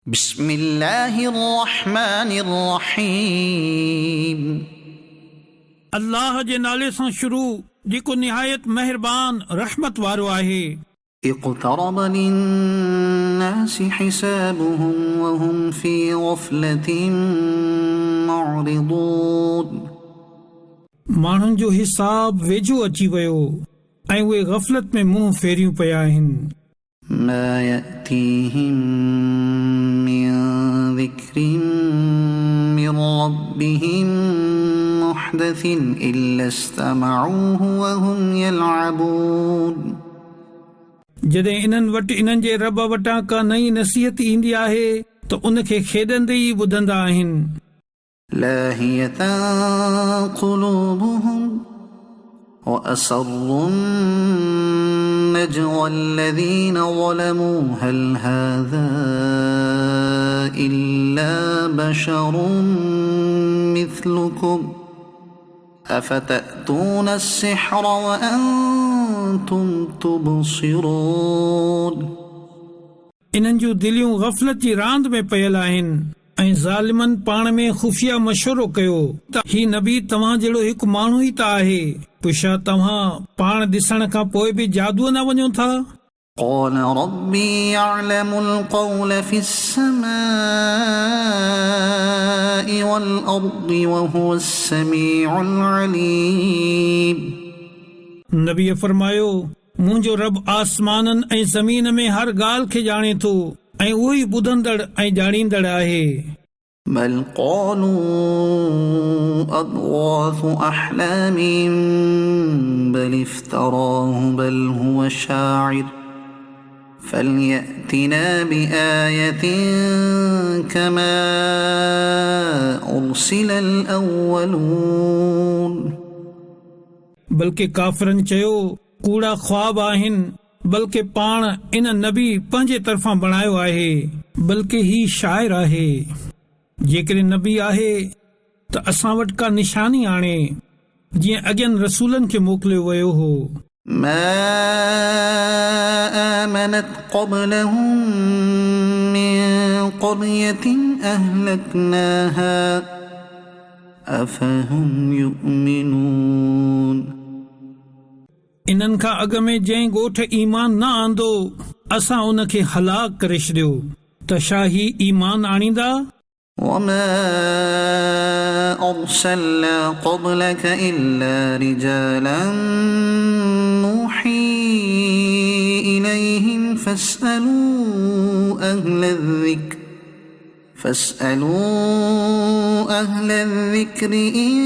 बिस्मिल्लाहिर्रहमानिर्रहीम। अल्लाह जे नाले सां शुरू जेको निहायत मेहरबान रहमत वारो आहे। इक़्तरब लिन्नासि हिसाबुहुम वहुम फी गफ़लतिन मुअरिदून। माण्हुनि जो हिसाब वेझो अची वियो ऐं उहे गफ़लत में मुंहुं फेरियूं पिया आहिनि। मा यअतीहिम मिन ज़िक्रिन मिन रब्बिहिम मुहदसिन इल्ला इस्तमऊहु वहुम यलअबून। जॾहिं इन्हनि वटि इन्हनि जे रब वटां का नई नसीहत ईंदी आहे त उनखे खेॾंदे ई ॿुधंदा आहिनि। लाहियतन क़ुलूबुहुम वअसर्रु नजवा अल्लज़ीन ज़लमू हल हाज़ा इल्ला बशरुम मिस्लुकुम अफ़तअतून अस्सिह्र वअंतुम तुबसिरून। इन्हनि जूं दिलियूं गफ़लत जी रांदि में पयल आहिनि ऐं ज़ालिमनि पाण में खुफ़िया मशवरो कयो त ही नबी तव्हां जहिड़ो हिकु माण्हू ई त आहे, पोइ छा तव्हां पाण ॾिसण खां पोइ बि जादूअ न वञो था? क़ाल रब्बी यअलमुल क़ौल फिस्समाइ वल अर्दि वहुवस समीउल अलीम। नबीअ फरमायो, मुंहिंजो रब आसमाननि ऐं ज़मीन में हर ॻाल्हि खे ॼाणे थो ऐं उहो ई ॿुधंदड़ ऐं ॼाणींदड़ आहे। बल क़ालू अद्ग़ाथु अहलामिन बल इफ्तराहु बल हुव शाइर फलयअतिना बिआयतिन कमा उरसिलल अव्वलून। बल्कि काफ़िरनि चयो, कूड़ा ख्वाब आहिनि, बल्कि पाण इन नबी पंहिंजे तरफ़ां बणायो आहे, बल्कि ही शाइर आहे। जेकॾहिं नबी आहे त असां वटि का निशानी आणे, जीअं अॻियनि रसूलनि खे मोकिलियो वियो हो। मा आमनत क़ब्लहुम मिन क़रयतिन अहलकनाहा अफ़हुम युमिनून। इन्हनि खां अॻ में जंहिं ॻोठ ईमान न आंदो असां उनखे हलाक करे छॾियो, त छा ही ईमान आणींदा? वमा अरसलना क़ब्लक इल्ला रिजालन नूही इलैहिम फस्अलू अहल ज़िक्र इन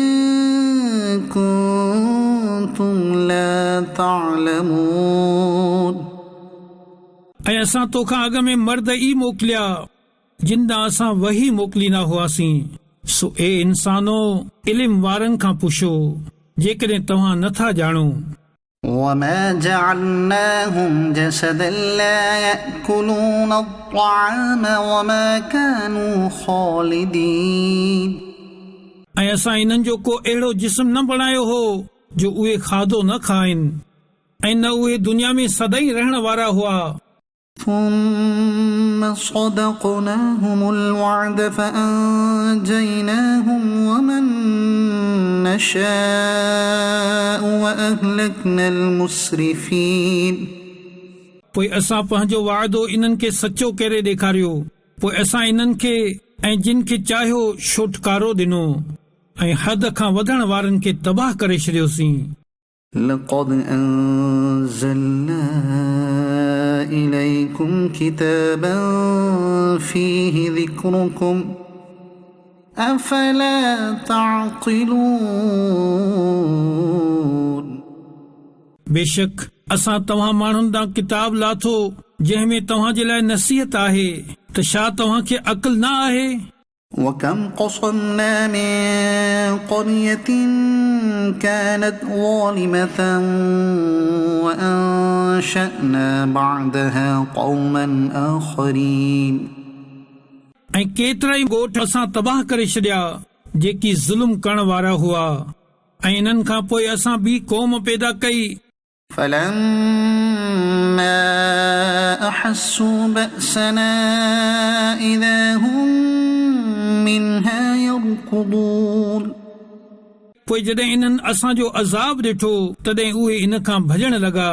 कुन्तुम ला तअलमून। ऐं असां तोखां अॻ में मर्द ई मोकिलिया जिन ॾांहुं असां वही मोकिलींदा हुआसीं, सो ए इंसानो इल्म वारनि खां पुछो जेकॾहिं तव्हां नथा ॼाणो। वमा जअलनाहुम जसदन ला यअकुलून अत्तआम वमा कानू खालिदीन। ऐं असां इन्हनि जो को अहिड़ो जिस्म न बणायो हो जो उहे खाधो न खाइनि, ऐं न उहे दुनिया में सदाई रहण वारा हुआ। ثم صدقناهم الوعد فأنجيناهم ومن نشاء وأهلكنا المسرفين। पोइ असां पंहिंजो वाइदो इन्हनि खे सचो करे ॾेखारियो, पोइ असां इन्हनि खे ऐं जिन खे चाहियो छुटकारो ॾिनो ऐं हद खां वधण वारनि खे तबाह करे छॾियोसीं। لقد أنزلنا إليكم كتابا فيه ذكركم أفلا تعقلون। बेशक असां तव्हां माण्हुनि ॾांहुं किताब लाथो जंहिं में तव्हां जे लाइ नसीहत आहे, त छा तव्हां खे अक़ल न आहे? وكم قصمنا من قرية كانت ظالمة وأنشأنا بعدها قوما آخرين। ऐं केतिरा ई ॻोठ असां तबाह करे छॾिया जेकी ज़ुल्म करण वारा हुआ, ऐं इन्हनि खां पोइ असां ॿी क़ौम पैदा कई। فلما أحسوا بأسنا إذا هم منها يركضون पोइ जॾहिं इन्हनि असांजो अज़ाब ॾिठो तॾहिं उहे इन खां भॼण लॻा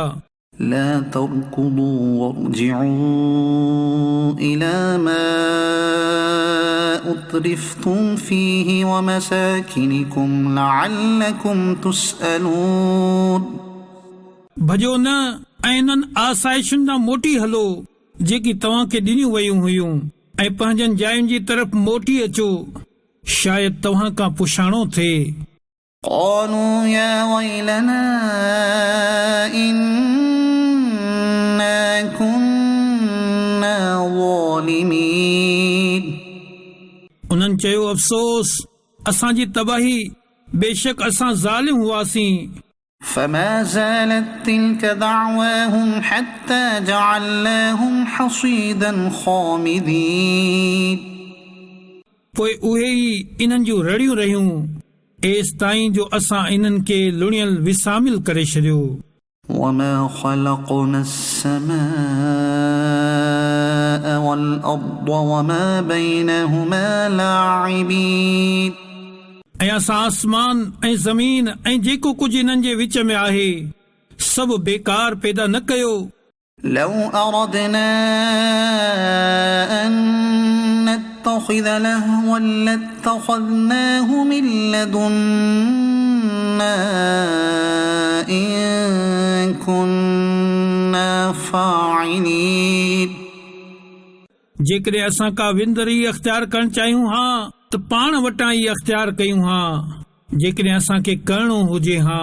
لا تركضوا وارجعوا إلى ما أترفتم فيه ومساكنكم لعلكم تسألون भॼो न ऐं इन्हनि आसाइशुनि ॾांहुं मोटी हलो जेकी तव्हांखे ॾिनियूं वयूं हुयूं ऐं पंहिंजनि जायुनि जी तरफ़ मोटी अचो शायदि तव्हां खां पुछाणो थिए قالوا يا ويلنا إنا كنا ظالمين उन्हनि चयो अफ़सोस असांजी तबाही बेशक असां ज़ालिम हुआसीं فما زالت تلك دعواهم حتى جعلناهم حصيدا خامدين पोइ उहे ई इन्हनि जूं रड़ियूं रहियूं एसि ताईं जो असां इन्हनि खे लुणियल विसामिल करे छॾियो وما خلقنا السماء والأرض وما بينهما لاعبين ऐं असां आसमान ऐं ज़मीन ऐं जेको कुझु इन्हनि जे विच में आहे सभु बेकार पैदा न कयो لو أردنا أن نتخذ لهوا لاتخذناه من لدنا إن كنا فاعلين जेकॾहिं असां का विंदरी अख़्तियार करणु चाहियूं हा त पाण वटां ई अख़्तियार कयूं हा जेकॾहिं असांखे करणो हुजे हा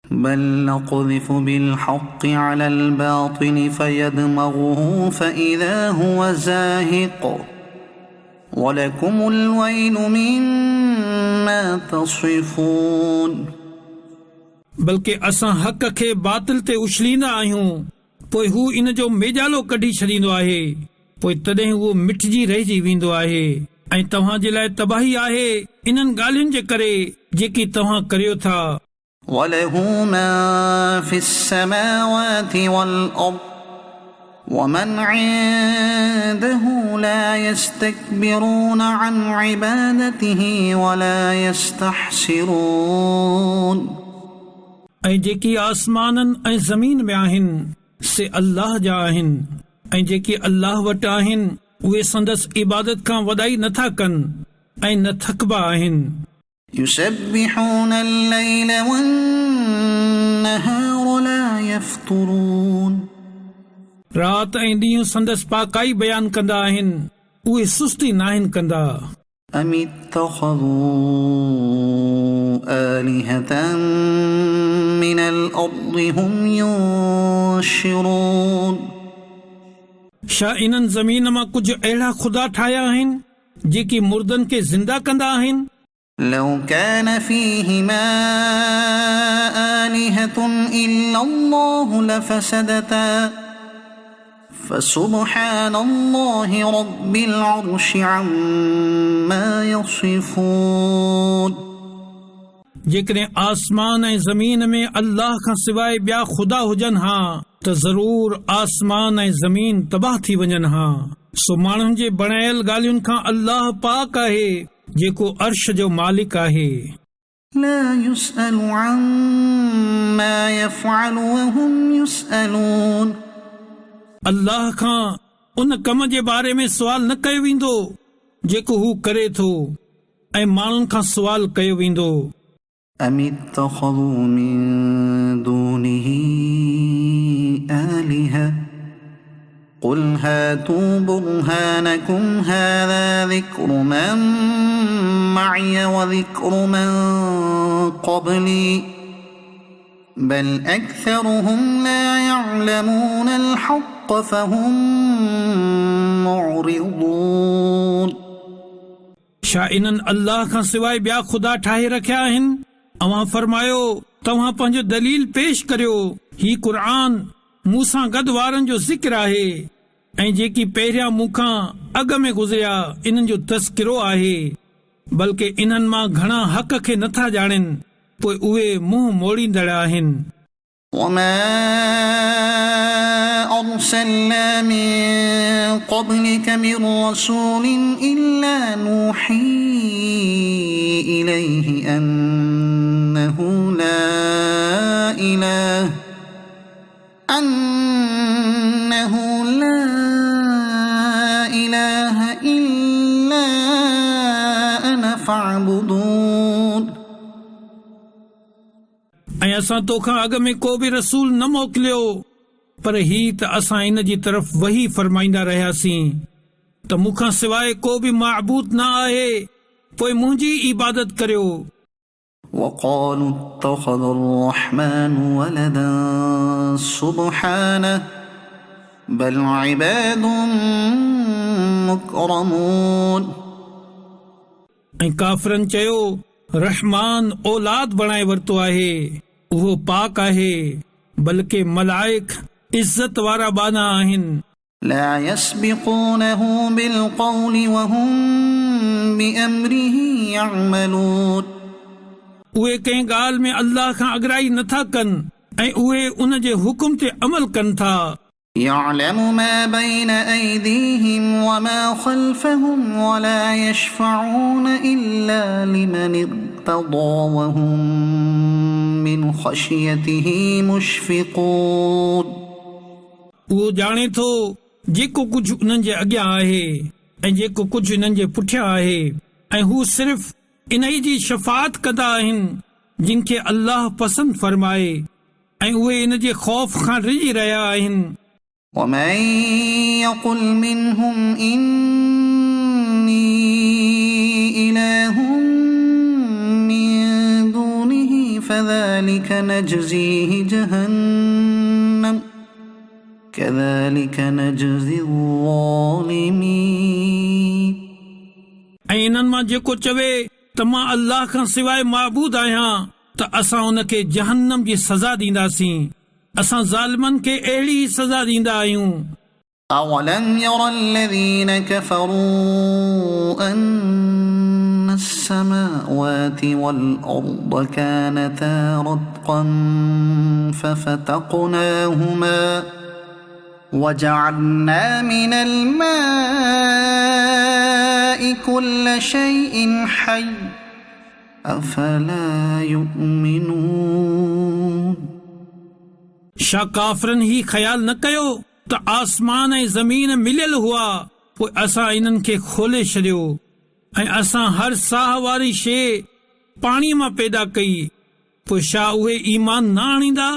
بل نقذف بالحق على الباطل فيدمغه فإذا هو زاهق ولكم الويل مما تصفون बल्कि असां हक़ खे बातिल ते उछलींदा आहियूं पोइ हू इन जो मेजालो कढी छॾींदो आहे पोइ तॾहिं उहो मिटजी रहिजी वेंदो आहे ऐं तव्हां जे लाइ तबाही आहे इन्हनि ॻाल्हियुनि जे करे जेकी तव्हां करियो था وله من في السماوات والأرض ومن عنده لا يستكبرون عن عبادته ولا يستحسرون ऐं जेकी आसमाननि ऐं ज़मीन में आहिनि से अल्लाह जा आहिनि ऐं जेके अल्लाह वटि आहिनि उहे संदसि इबादत खां वॾाई नथा कनि ऐं न थकबा आहिनि يسبحون الليل والنهار لا يفترون रात ऐं ॾींहुं संदसि पाकाई बयान कंदा आहिनि उहे सुस्ती नाहिनि कंदा أم اتخذوا آلهة من الأرض هم ينشرون छा इन्हनि ज़मीन मां कुझु अहिड़ा ख़ुदा ठाहिया आहिनि जेकी मुर्दनि खे ज़िंदा कंदा आहिनि لو كان فيهما آلهة إلا الله لفسدتا فسبحان الله رب العرش عما يصفون जेकॾहिं आसमान ऐं ज़मीन में अल्लाह खां सवाइ ॿिया ख़ुदा हुजनि हा त ज़रूर आसमान ऐं ज़मीन तबाह थी वञनि हा सो माण्हुनि जे बणायल ॻाल्हियुनि खां अल्लाह पाक आहे जेको अर्श जो मालिक आहे لا يسأل عما يفعل وهم يسألون अल्लाह खां उन कम जे बारे में सुवाल न कयो वेंदो जेको हू करे थो ऐं माण्हुनि खां सुवाल कयो वेंदो أم اتخذوا من دونه آلهة قل هاتوا برهانكم هذا ذكر من معي وذكر من قبلي بل أكثرهم لا يعلمون الحق فهم معرضون छा इन्हनि अल्लाह खां सवाइ ॿिया ख़ुदा ठाहे रखिया आहिनि अवां फरमायो तव्हां पंहिंजो दलील पेश करियो ही क़ुरान मूं सां गॾु वारनि जो ज़िक्र आहे ऐं जेकी पहिरियां मूंखां अॻु में गुज़रिया इन्हनि जो तज़किरो आहे बल्कि इन्हनि मां घणा हक़ खे नथा ॼाणनि पोइ उहे मुंहुं मोड़ींदड़ आहिनि وما أرسلنا من قبلك من رسول إلا نوحي إليه أنه لا إله إلا أنا فاعبدون. ऐं असां तोखां अॻ में को बि रसूल न मोकिलियो, पर ही त असां इन जी तरफ़ वही फरमाईंदा रहियासीं त मूंखां सवाइ को बि माबूद न आहे, पोइ मुंहिंजी इबादत करियो. وقالوا اتخذ الرحمن ولدا سبحانه بل عباد مكرمون. ऐं काफ़िरनि चयो रहमान औलाद बणाए वरितो आहे, उहो पाक आहे, बल्कि मलाइक इज़त वारा बाना आहिनि. لا يسبقونه بالقول وهم بأمره يعملون. उहे कंहिं ॻाल्हि में अल्लाह खां अॻराई नथा कनि ऐं उहे उन जे हुकुम ते अमल कनि था. يعلم ما بين أيديهم وما خلفهم ولا يشفعون إلا لمن ارتضى وهم من خشيته مشفقون. उहो ॼाणे थो जेको कुझु उन्हनि जे अॻियां आहे ऐं जेको कुझु इन्हनि जे पुठियां आहे, ऐं हू सिर्फ़ इन ई जी शफ़ाअत कंदा आहिनि जिन खे अल्लाह पसंदि फरमाए, ऐं उहे इन जे ख़ौफ़ खां रिझी रहिया आहिनि. ومن يقل منهم إني إله من دونه فذلك نجزيه جهنم كذلك نجزي الظالمين. ऐं इन्हनि मां जेको चवे त मां अल्लाह खां सवाइ माबूद आहियां, त असां उन खे जहन्नम जी सज़ा ॾींदासीं. असां ज़ालिमनि खे अहिड़ी सज़ा ॾींदा आहियूं. أولم ير الذين كفروا أن السماوات والأرض كانتا رتقا ففتقناهما وجعلنا من الماء كل شيء حي أفلا يؤمنون. छा काफ़िरनि ही ख़्याल न कयो त आसमान ऐं ज़मीन मिलियल हुआ, पोइ असां इन्हनि खे खोले छॾियो ऐं असां हर साह वारी शइ पाणीअ मां पैदा कई, पोइ छा उहे ईमान न आणींदा.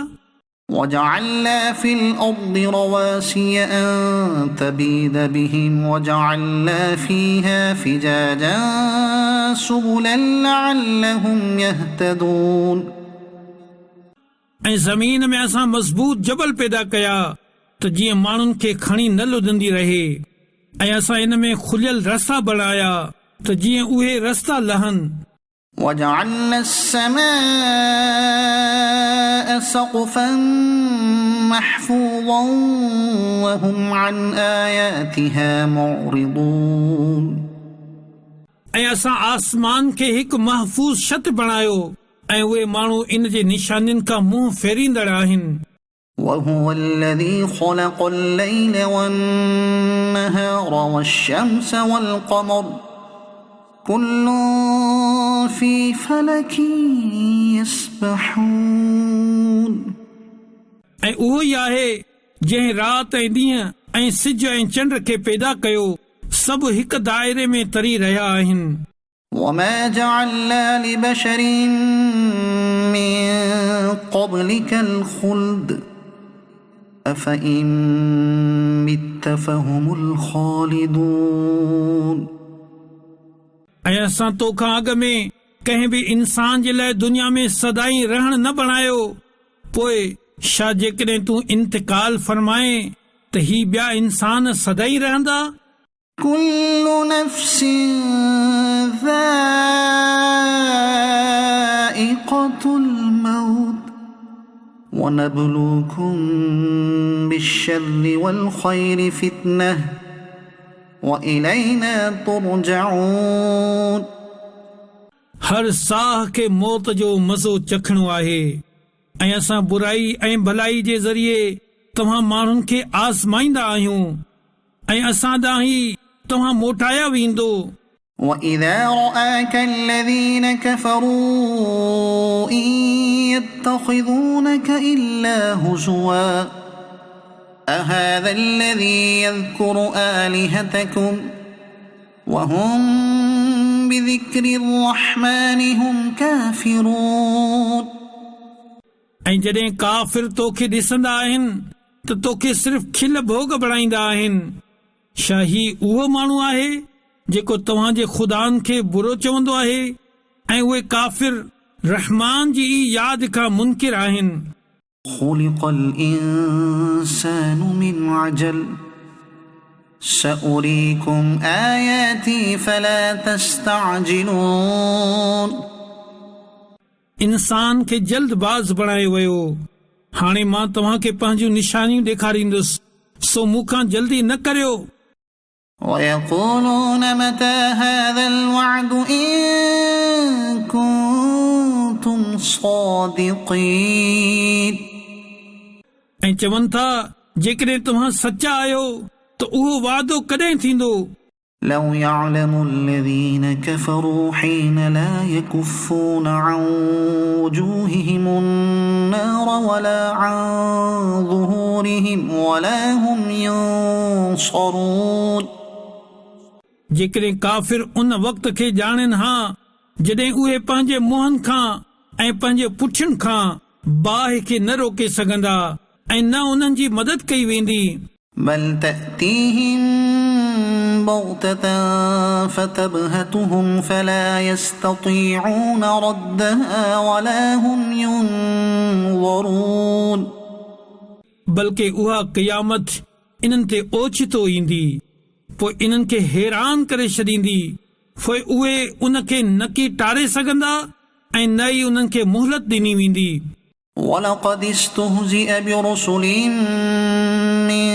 وجعلنا في الأرض رواسي أن تبيد بهم وجعلنا فيها فجاجا سبلا لعلهم يهتدون. ऐं ज़मीन में असां मज़बूत जबल पैदा कया त जीअं माण्हुनि खे खणी न लुधंदी रहे, ऐं असां इन में खुलियल रस्ता बणाया त जीअं उहे रस्ता लहनि. وجعلنا السماء سقفا محفوظا وهم عن آياتها معرضون. ऐं असां आसमान खे हिकु महफ़ूज़ छत बणायो ऐं उहे माण्हू इन जे निशानियुनि खां मुंहुं फेरींदड़ आहिनि. وهو الذي خلق الليل والنهار والشمس والقمر كل في فلك يسبحون. ऐं उहो ई आहे जंहिं राति ऐं ॾींहं ऐं सिज ऐं चंड खे पैदा कयो, सभु हिकु दायरे में तरी रहिया आहिनि. وما جعلنا لبشر من قبلك الخلد أفإن مت فهم الخالدون. ऐं असां तोखां अॻ में कंहिं बि इंसान जे लाइ दुनिया में सदाई रहण न बणायो, पोइ छा जेकॾहिं तूं इंतकाल फरमाए त ही ॿिया इंसान सदाई रहंदा. كل نفس ذائقة الموت ونبلوكم بالشر والخير فتنة وإلينا ترجعون. हर साह खे मौत जो मज़ो चखणो आहे, ऐं असां बुराई ऐं भलाई जे ज़रिए तव्हां माण्हुनि खे आज़माईंदा आहियूं ऐं असां ॾांहुं ई तव्हां मोटाया वेंदो وإذا رآك الذين كفروا إن يتخذونك إلا هزوا أهذا الذي يذكر آلهتكم وهم بذكر الرحمن هم كافرون ऐं जॾहिं काफ़िर तोखे ॾिसंदा आहिनि त तोखे सिर्फ़ खिल भोग बणाईंदा आहिनि छा ही उहो माण्हू आहे जेको तव्हांजे ख़ुदानि खे बुरो चवंदो आहे ऐं उहे काफ़िर रहमान जी यादि खां मुनकिर आहिनि خلق الإنسان من عجل سأريكم آياتي فلا تستعجلون इंसान खे जल्दबाज़ बणायो वियो हाणे मां तव्हांखे पंहिंजूं निशानियूं ॾेखारींदुसि सो मूंखां जल्दी न करियो ويقولون متى هذا الوعد إن كنتم صادقين ऐं चवनि था जेकॾहिं तव्हां सचा आहियो त उहो वादो कॾहिं थींदो لو يعلم الذين كفروا حين لا يكفون عن وجوههم النار ولا عن ظهورهم ولا هم ينصرون जेकॾहिं काफ़िर उन वक़्त खे ॼाणनि हा जॾहिं उहे पंहिंजे मुंहनि खां ऐं पंहिंजे पुठियुनि खां बाहि खे न रोके सघंदा ऐं न उन्हनि जी मदद कई वेंदी بل تأتيهم بغتة فتبهتهم فلا يستطيعون ردها ولا هم ينظرون बल्कि उहा क़यामत इन्हनि ते ओचितो ईंदी पोइ इन्हनि खे हैरान करे छॾींदी पोइ उहे उन खे न की टारे सघंदा ऐं न ई उन्हनि खे मुहलत ॾिनी वेंदी ولقد استهزئ برسل من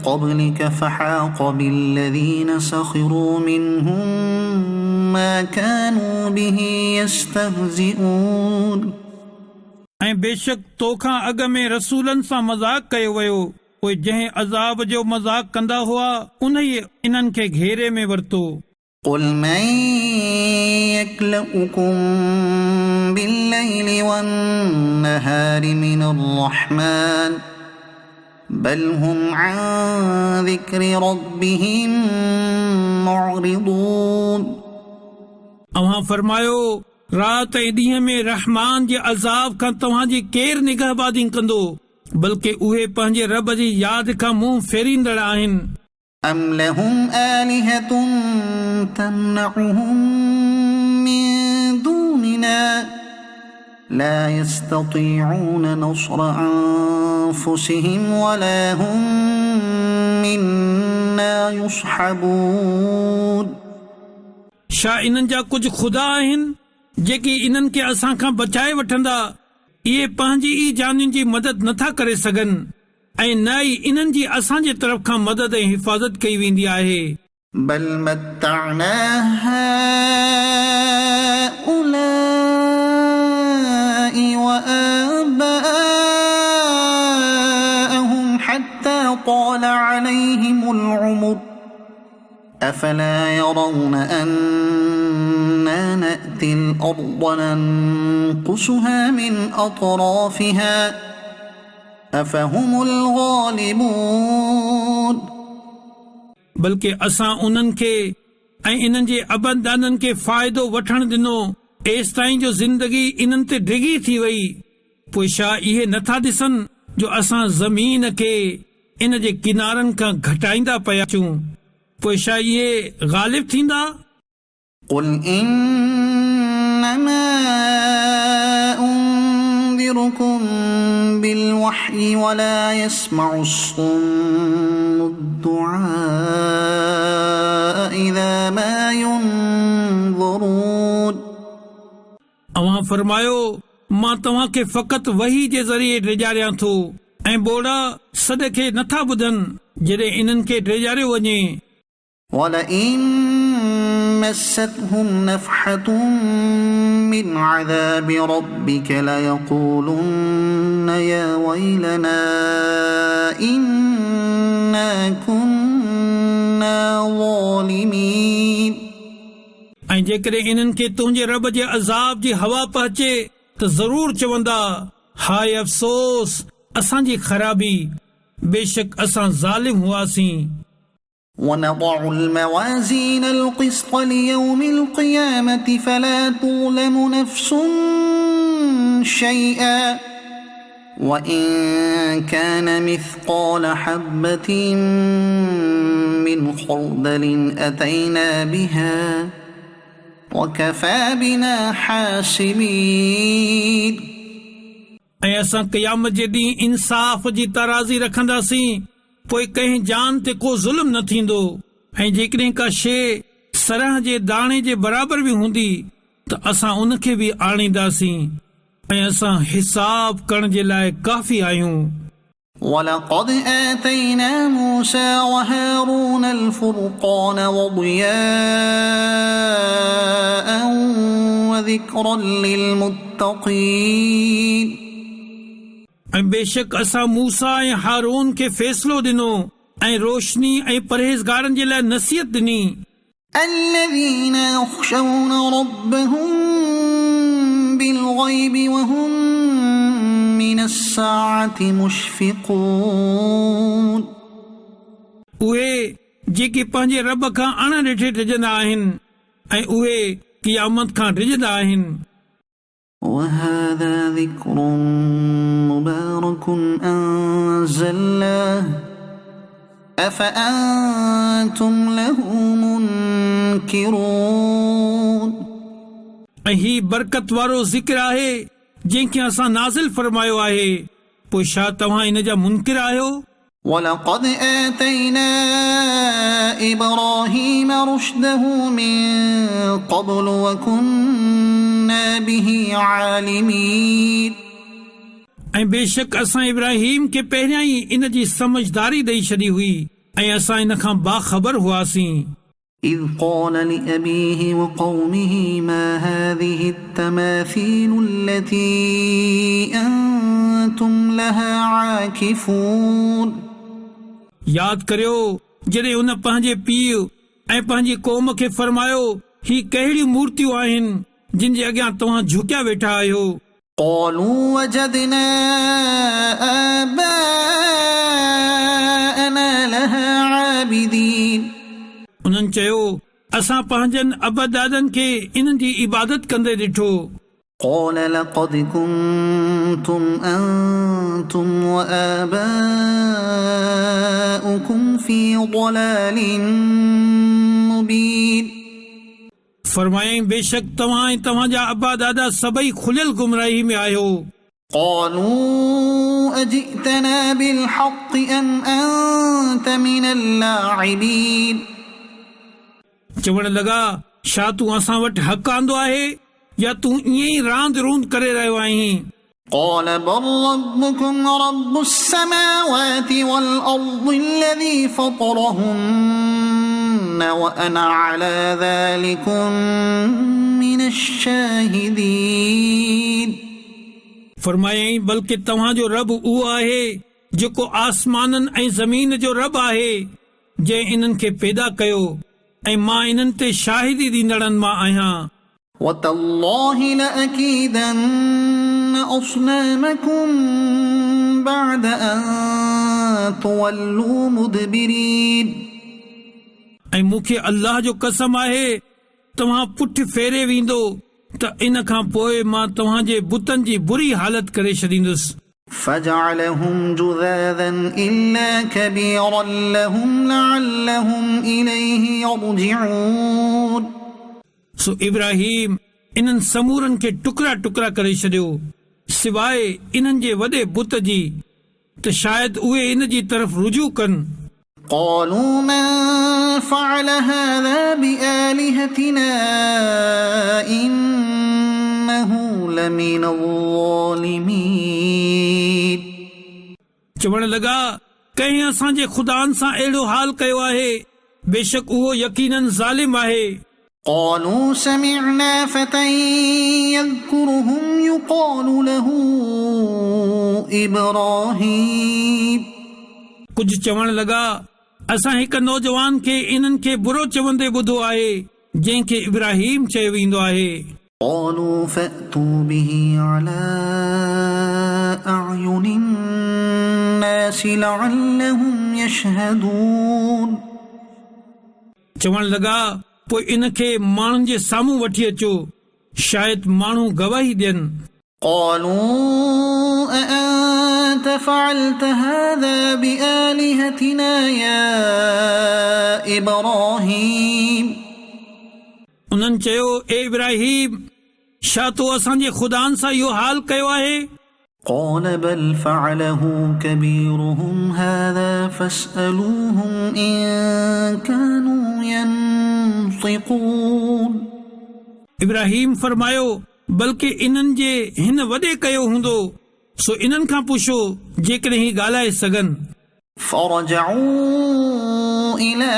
قبلك فحاق بالذين سخروا منهم ما كانوا به يستهزئون ऐं बेशक तोखां अॻ में रसूलनि सां मज़ाक कयो वियो पोइ जंहिं अज़ाब जो मज़ाक कंदा हुआ उन ई इन्हनि खे घेरे में वरितो قل من يكلؤكم بالليل والنهار من الرحمن بل هم عن ذكر ربهم معرضون अव्हां फरमायो राति ऐं ॾींहं में रहमान जे अज़ाब खां तव्हांजी केरु निगहबानी कंदो बल्कि उहे पंहिंजे रब जी यादि खां मुंहुं फेरींदड़ आहिनि أم لهم آلهة تمنعهم من دوننا لا يستطيعون نصر أنفسهم ولا هم منا يصحبون छा इन्हनि जा कुझु ख़ुदा आहिनि जेके इन्हनि खे असां खां बचाए वठंदा इहे पंहिंजी ई जानियुनि जी मदद नथा करे सघनि ऐं न ई इन्हनि जी असांजे तरफ़ खां मदद ऐं हिफ़ाज़त कई वेंदी आहे بل متعنا هؤلاء وآباءهم حتى طال عليهم العمر أفلا يرون أنا نأتي الأرض ننقصها من أطرافها أفهم الغالبون बल्कि असां उन्हनि खे ऐं इन्हनि जे अबदाननि खे फ़ाइदो वठण ॾिनो एसि ताईं जो ज़िंदगी इन्हनि ते डिघी थी वई पोइ छा इहे नथा ॾिसनि जो असां ज़मीन खे इन जे किनारनि खां घटाईंदा पिया अचूं पोइ छा इहे ग़ालिब थींदा قل إنما أنذركم بالوحي ولا يسمع الصم الدعاء إذا ما ينظرون अव्हां फरमायो मां तव्हांखे फ़क़ति वही जे ज़रिए ड्रिजारियां थो ऐं ॿोड़ा सॾ खे नथा ॿुधनि जॾहिं इन्हनि खे ड्रिजारियो वञे ولئن مستهم نفحة من عذاب ربك ليقولن يا ويلنا إنا كنا ظالمين ऐं जेकॾहिं इन्हनि खे तुंहिंजे रब जे अज़ाब जी हवा पहुचे त ज़रूर चवंदा हाय अफ़सोस असांजी ख़राबी बेशक असां ज़ालिम हुआसीं ونضع الموازين القسط ليوم القيامة فلا تظلم نفس شيئا وإن كان مثقال حبة من خردل أتينا بها وكفى بنا حاسبين ऐं असां क़यामत जे ॾींहुं इंसाफ़ जी तराज़ी रखंदासीं पोइ कंहिं जान ते को ज़ुल्म न थींदो ऐं जेकॾहिं का शइ सरह जे दाणे जे बराबर बि हूंदी त असां उनखे बि आणींदासीं ऐं असां हिसाब करण जे लाइ काफ़ी आहियूं ولقد آتينا موسى وهارون الفرقان وضياء وذكرا للمتقين ऐं बेशक असां मूसा ऐं हारून खे फ़ैसिलो ॾिनो ऐं रोशनी ऐं परहेज़गारनि जे लाइ नसीहत ॾिनी الذين يخشون ربهم بالغيب وهم من الساعة مشفقون उहे जेके पंहिंजे रब खां अण ॾिठे डिॼंदा आहिनि ऐं उहे क़यामत खां डिॼंदा आहिनि وهذا ذكر مبارك أنزلناه أفأنتم له منكرون ऐं ही बरकत वारो ज़िक्र आहे जंहिंखे असां नाज़िल फरमायो आहे पोइ छा तव्हां इन जा मुनकिर आहियो ولقد آتينا إبراهيم رشده من قبل وكنا به عالمين ऐं बेशक असां इब्राहिम खे पहिरियां ई इन जी समझदारी ॾेई छॾी हुई ऐं असां इन खां बाख़बर हुआसीं إذ قال لأبيه وقومه ما هذه التماثيل التي أنتم لها عاكفون यादि करियो जॾहिं उन पंहिंजे पीउ ऐं पंहिंजी क़ौम खे फरमायो ही कहिड़ियूं मूर्तियूं आहिनि जिन जे अॻियां तव्हां झुकिया वेठा आहियो قالوا وجدنا آباءنا لها عابدين उन्हनि चयो असां पंहिंजनि अबदादनि खे इन्हनि जी इबादत कंदे ॾिठो قال لقد كنتم أنتم وآباؤكم في ضلال مبين फरमायईं बेशक तव्हां ऐं तव्हांजा अबा दादा सभई खुलियल गुमराही में आहियो قالوا أجئتنا بالحق أم أنت من اللاعبين चवण लॻा छा तूं असां वटि हक़ आंदो आहे या तूं ईअं ई रांदि रूंद करे रहियो आहीं قال بل ربكم رب السماوات والأرض الذي فطرهن وأنا على ذلكم من الشاهدين फरमायईं बल्कि तव्हांजो रब उहो आहे जेको आसमाननि ऐं ज़मीन जो रब आहे जंहिं इन्हनि खे पैदा कयो ऐं मां इन्हनि ते शाहिदी ॾींदड़नि मां आहियां وتالله لأكيدن أصنامكم بعد أن تولوا مدبرين ऐं मूंखे अल्लाह जो कसम आहे तव्हां पुठि फेरे वेंदो त इन खां पोइ मां तव्हांजे बुतनि जी बुरी हालत करे छॾींदुसि فجعلهم جذاذا إلا كبيرا لهم لعلهم إليه يرجعون सो इब्राहिम इन्हनि समूरनि खे टुकड़ा टुकड़ा करे छॾियो सवाइ इन्हनि जे वॾे बुत जी त शायदि उहे इन जी तरफ़ रुजू कनि قالوا من فعل هذا بآلهتنا إنه لمن الظالمين चवण लॻा कंहिं असांजे ख़ुदानि सां अहिड़ो हाल कयो आहे बेशक उहो यकीनन ज़ालिम आहे قالوا سمعنا فتى يذكرهم يقال له إبراهيم कुझु चवण लॻा असां हिकु नौजवान खे इन्हनि खे बुरो चवंदे ॿुधो आहे जंहिंखे इब्राहिम चयो वेंदो आहे قالوا فأتوا به على أعين الناس لعلهم يشهدون चवण लॻा पोइ इनखे माण्हुनि जे साम्हूं वठी अचो शायदि माण्हू गवाही ॾियनि قالوا أأنت فعلت هذا بآلهتنا يا إبراهيم उन्हनि चयो ए इब्राहिम छा तो असांजे ख़ुदानि सां इहो हाल कयो आहे قال بل فعله كبيرهم هذا فاسألوهم إن كانوا ينطقون इब्राहिम फरमायो बल्कि इन्हनि जे हिन वॾे कयो हूंदो सो इन्हनि खां पुछो जेकॾहिं ही ॻाल्हाए सघनि فرجعوا إلى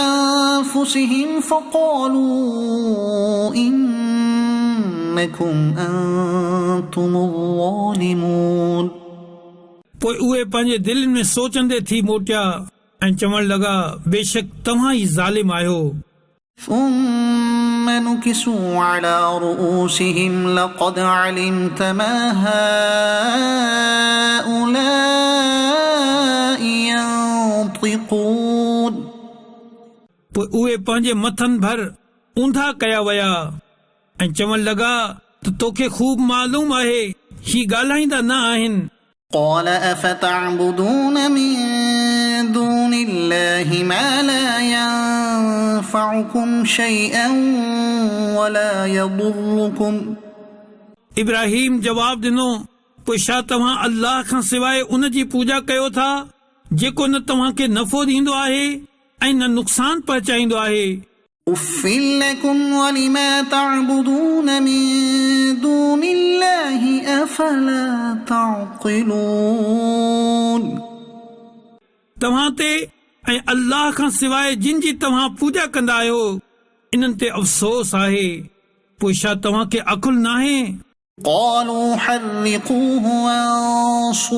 أنفسهم فقالوا إنكم أنتم الظالمون पोइ उहे पंहिंजे दिलि में सोचंदे थी मोटिया ऐं चवण लॻा बेशक तव्हां ई ज़ालिम आहियो ثم نكسوا على رؤوسهم لقد علمت ما هؤلاء ينطقون पोइ उहे पंहिंजे मथनि भर ऊंधा कया विया ऐं चवण लॻा त तोखे खूब मालूम आहे ही ॻाल्हाईंदा न आहिनि قال أفتعبدون من دون الله ما لا ينفعكم شيئا ولا يضركم इब्राहिम जवाब ॾिनो पोइ छा तव्हां अल्लाह खां सवाइ उन जी पूॼा कयो था जेको न तव्हांखे नफ़ो ॾींदो आहे ऐं न नुक़सान पहुचाईंदो आहे أف لكم ولما تعبدون من دون الله أفلا تعقلون तव्हां ते ऐं अल्लाह खां सवाइ जिन जी तव्हां पूॼा कंदा आहियो इन्हनि ते अफ़सोस आहे पोइ छा तव्हांखे अकुल नाहे قالوا حرقوه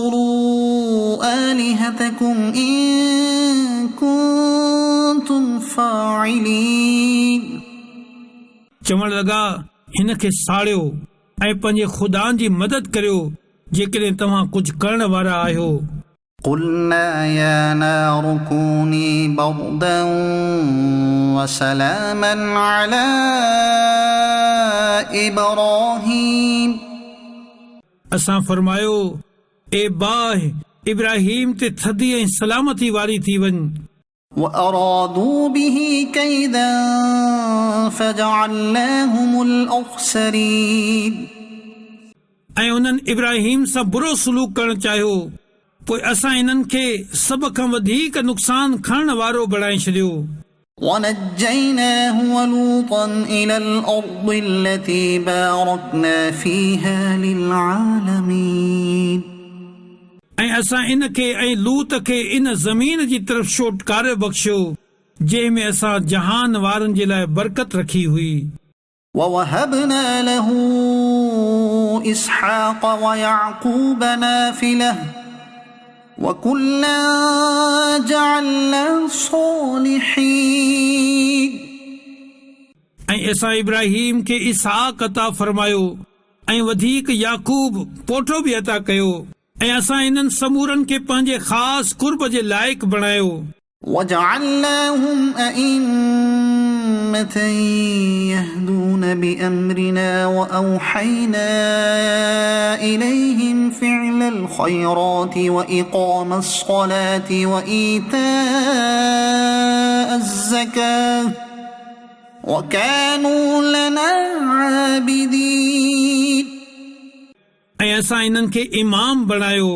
وانصروا آلهتكم إن كنتم فاعلين चवण लॻा हिन खे साड़ियो ऐं पंहिंजे ख़ुदा जी मदद करियो जेकॾहिं तव्हां कुझु करण वारा आहियो قلنا يا نار كوني بردا وسلاما على إبراهيم असां फरमायो ए बाहि इब्राहिम ते थधी ऐं सलामती वारी थी वञ وأرادوا به كيدا فجعلناهم الأخسرين ऐं उन्हनि इब्राहिम सां बुरो सलूक करणु चाहियो पोइ असां इन्हनि खे सभ खां वधीक नुक़सान खणण वारो बणाए छॾियो ونجيناه ولوطا إلى الأرض التي باركنا فيها للعالمين ऐं असां इन खे ऐं लूत खे इन ज़मीन जी तरफ़ छोटकारे बख़्शियो जंहिं में असां जहान वारनि जे लाइ बरकत रखी हुई ووهبنا له إسحاق ويعقوب نافلة وكلا جعلنا صالحين ऐं असां इब्राहिम खे इसहाक अता फरमायो ऐं वधीक याकूब पोठो बि अता कयो ऐं असां इन्हनि समूरनि खे पंहिंजे ख़ासि कुर्ब जे लाइक़ बणायो وجعلناهم أئمة يهدون بأمرنا وأوحينا إليهم فعل الخيرات وإقام الصلاة وإيتاء الزكاة وكانوا لنا عابدين ऐं असां इन्हनि खे इमाम बणायो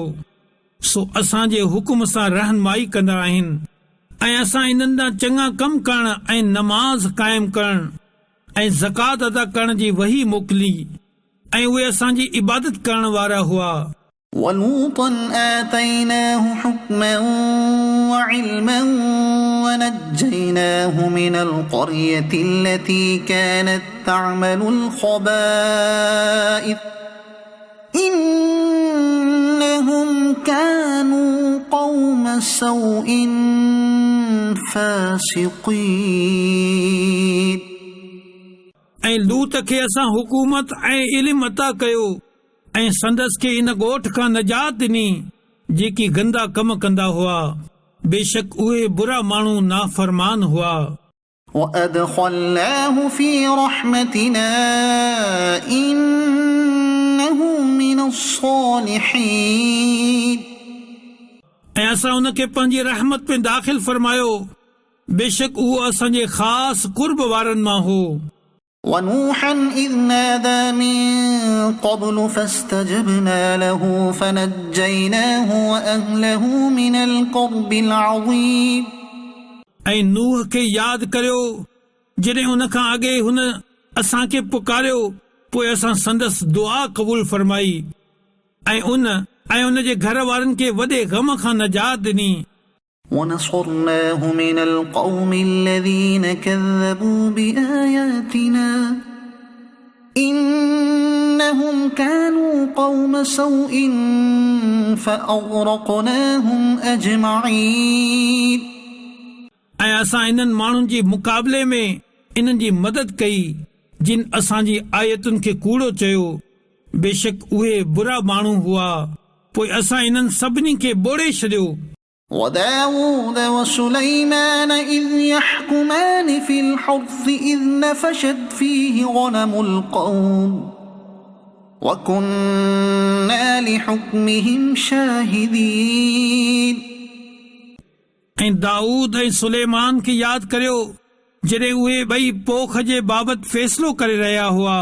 सो असांजे हुकुम सां रहनुमाई कंदा आहिनि ऐं असां इन्हनि ॾांहुं चङा कम करण ऐं नमाज़ क़ाइम करण ऐं ज़कात अदा करण जी वही मोकिली ऐं उहे असांजी इबादत करण वारा हुआ ولوطا آتيناه حكما وعلما ونجيناه من القرية التي كانت تعمل الخبائث إنهم كانوا قوم سوء فاسقين ऐं लूत खे असां हुकूमत ऐं इल्म अता कयो ऐं संदसि खे इन ॻोठ खां निजात ॾिनी जेकी गंदा कम कंदा हुआ बेशक उहे बुरा माण्हू नाफ़रमान हुआ وأدخلناه في رحمتنا إنه من الصالحين ऐं असां उनखे पंहिंजी रहमत में दाख़िल फरमायो बेशक उहो असांजे ख़ासि कुर्ब वारनि मां हो ونوحا إذ نادى من قبل فاستجبنا له فنجيناه وأهله من الكرب العظيم ऐं नूह खे यादि करियो जॾहिं हुन खां अॻे हुन असांखे पुकारियो पोइ असां संदसि दुआ क़बूल फरमाई ऐं उन जे घर वारनि खे वॾे ग़म खां नजात ॾिनी ونصرناه من القوم الذين كذبوا بآياتنا إنهم كانوا قوم سوء فأغرقناهم أجمعين ऐं असां इन्हनि माण्हुनि जे मुक़ाबले में इन्हनि जी मदद कई जिन असांजी आयतुनि खे कूड़ो चयो बेशक उहे बुरा माण्हू हुआ पोइ असां इन्हनि सभिनी खे ॿोड़े छॾियो وداود وسليمان إذ يحكمان في الحرث إذ نفشت فيه غنم القوم وكنا لحكمهم شاهدين ऐं दाऊद ऐं सुलेमान खे यादि करियो जॾहिं उहे ॿई पोख जे बाबति फ़ैसिलो करे रहिया हुआ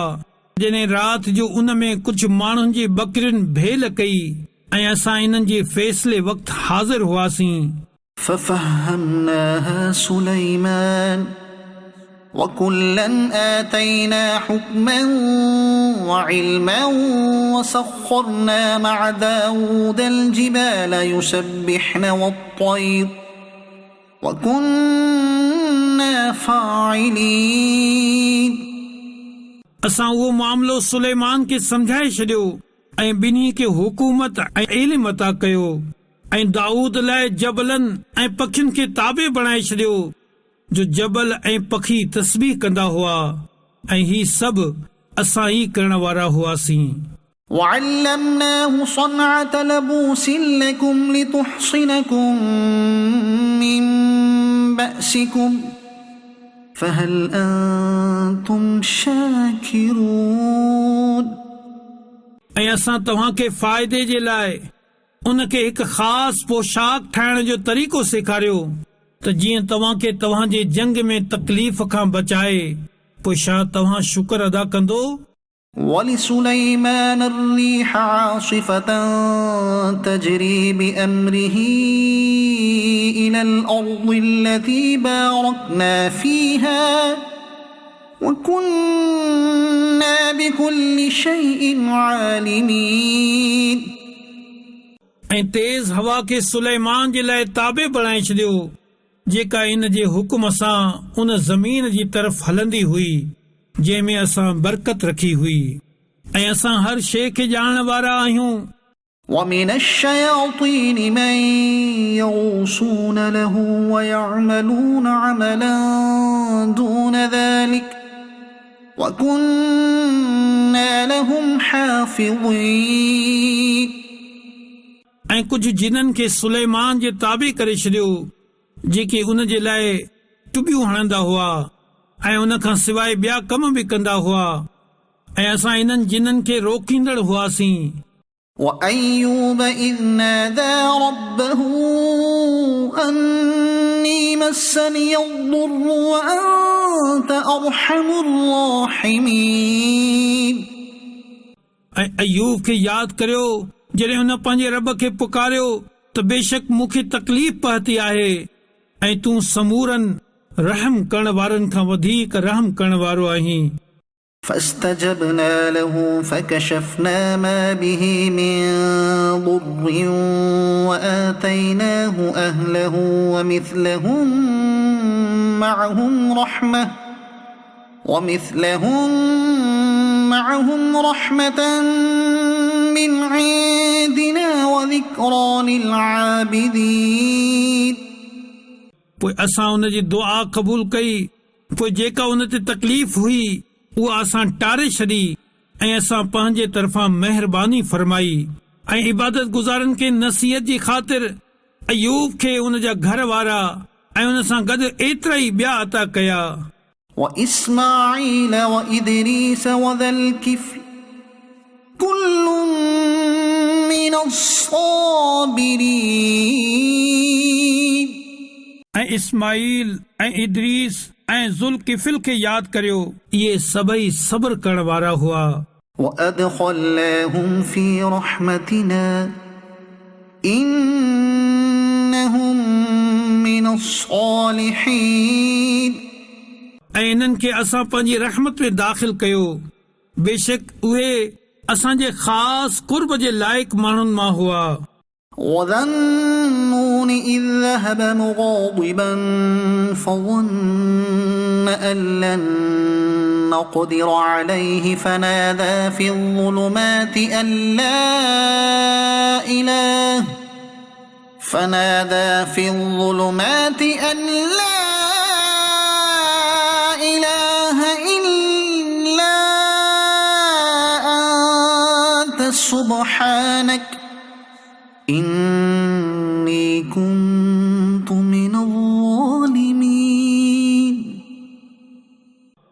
जॾहिं राति जो उन में कुझु माण्हुनि जी बकरियुनि भेल कई ऐं असां इन्हनि जे फ़ैसिले वक़्तु हाज़िर हुआसीं ففهمناها سليمان وكلا آتينا حكما وعلما وسخرنا مع داود الجبال يسبحن والطير وكنا فاعلين असां उहो मामिलो सुलेमान खे समझाए छॾियो ऐं ॿिन्ही खे हुकूमत ऐं इल्म अता कयो ऐं दाऊद लाइ जबलनि ऐं पखियुनि खे ताबे बणाए छॾियो जो जबल ऐं पखी तस्बीह कंदा हुआ ऐं ही सभु असां ई करण वारा हुआसीं وعلمناه صنعة لبوس لكم لتحصنكم من بأسكم فهل أنتم شاكرون ऐं असां तव्हांखे फ़ाइदे जे लाइ उनखे हिकु ख़ासि पोशाक ठाहिण जो तरीक़ो सेखारियो त जीअं तव्हांखे तव्हांजे जंग में तकलीफ़ खां बचाए पोइ छा तव्हां शुक्र अदा कंदो ولسليمان الريح عاصفة تجري بأمره إلى الأرض التي باركنا فيها وكنا بكل شيء عالمين ऐं तेज़ हवा खे सुलेमान जे लाइ ताबे बणाए छॾियो जेका इन जे हुकुम सां उन ज़मीन जी तरफ़ हलंदी हुई जंहिं में असां बरकत रखी हुई ऐं असां हर शइ खे ॼाणण वारा आहियूं ومن الشياطين من يغوصون له ويعملون عملا دون ذلك وكنا لهم حافظين ऐं कुझु जिननि खे सुलेमान जे ताबे करे छॾियो जेके उन जे लाइ टुबियूं हणंदा हुआ ऐं उन खां सवाइ ॿिया कम बि कंदा हुआ ऐं असां इन्हनि जिननि खे रोकींदड़ हुआसीं وأيوب إذ نادى ربه أني مسني الضر وأنت أرحم الراحمين ऐं अयूब खे यादि करियो जॾहिं हुन पंहिंजे रब खे पुकारियो त बेशक मूंखे तकलीफ़ पहुती आहे ऐं तूं समूरनि रहम करण वारनि खां वधीक रहम करण वारो आहीं فاستجبنا له فكشفنا ما به من ضر وآتيناه أهله ومثلهم معهم رحمة من عندنا وذكرى للعابدين. पोइ असां उन जी दुआ क़बूल कई. पोइ जेका उन ते तकलीफ़ हुई उहा असां टारे छॾी ऐं असां पंहिंजे तरफ़ां महिरबानी फरमाई ऐं इबादत गुज़ारनि खे नसीहत जी ख़ातिर अयूब खे उन जा घर वारा ऐं उन सां गॾु एतिरा ई ॿिया अता कया. وإسماعيل وإدريس وذا الكفل كل من الصابرين. ऐं इस्माईल ऐं इदरीस ऐं ज़ुल्किफ़िल खे यादि करियो. इहे सभई सब्र करण वारा हुआ. وأدخلناهم في رحمتنا إنهم من الصالحين. ऐं इन्हनि खे असां पंहिंजी रहमत में दाख़िल कयो. बेशक उहे असांजे ख़ासि कुर्ब जे लाइक़ माण्हुनि मां हुआ. وذا النون إذ ذهب مغاضبا فظن أن لن نقدر عليه فنادى في الظلمات أن لا إله إلا أنت سبحانك إني كنت من الظالمين.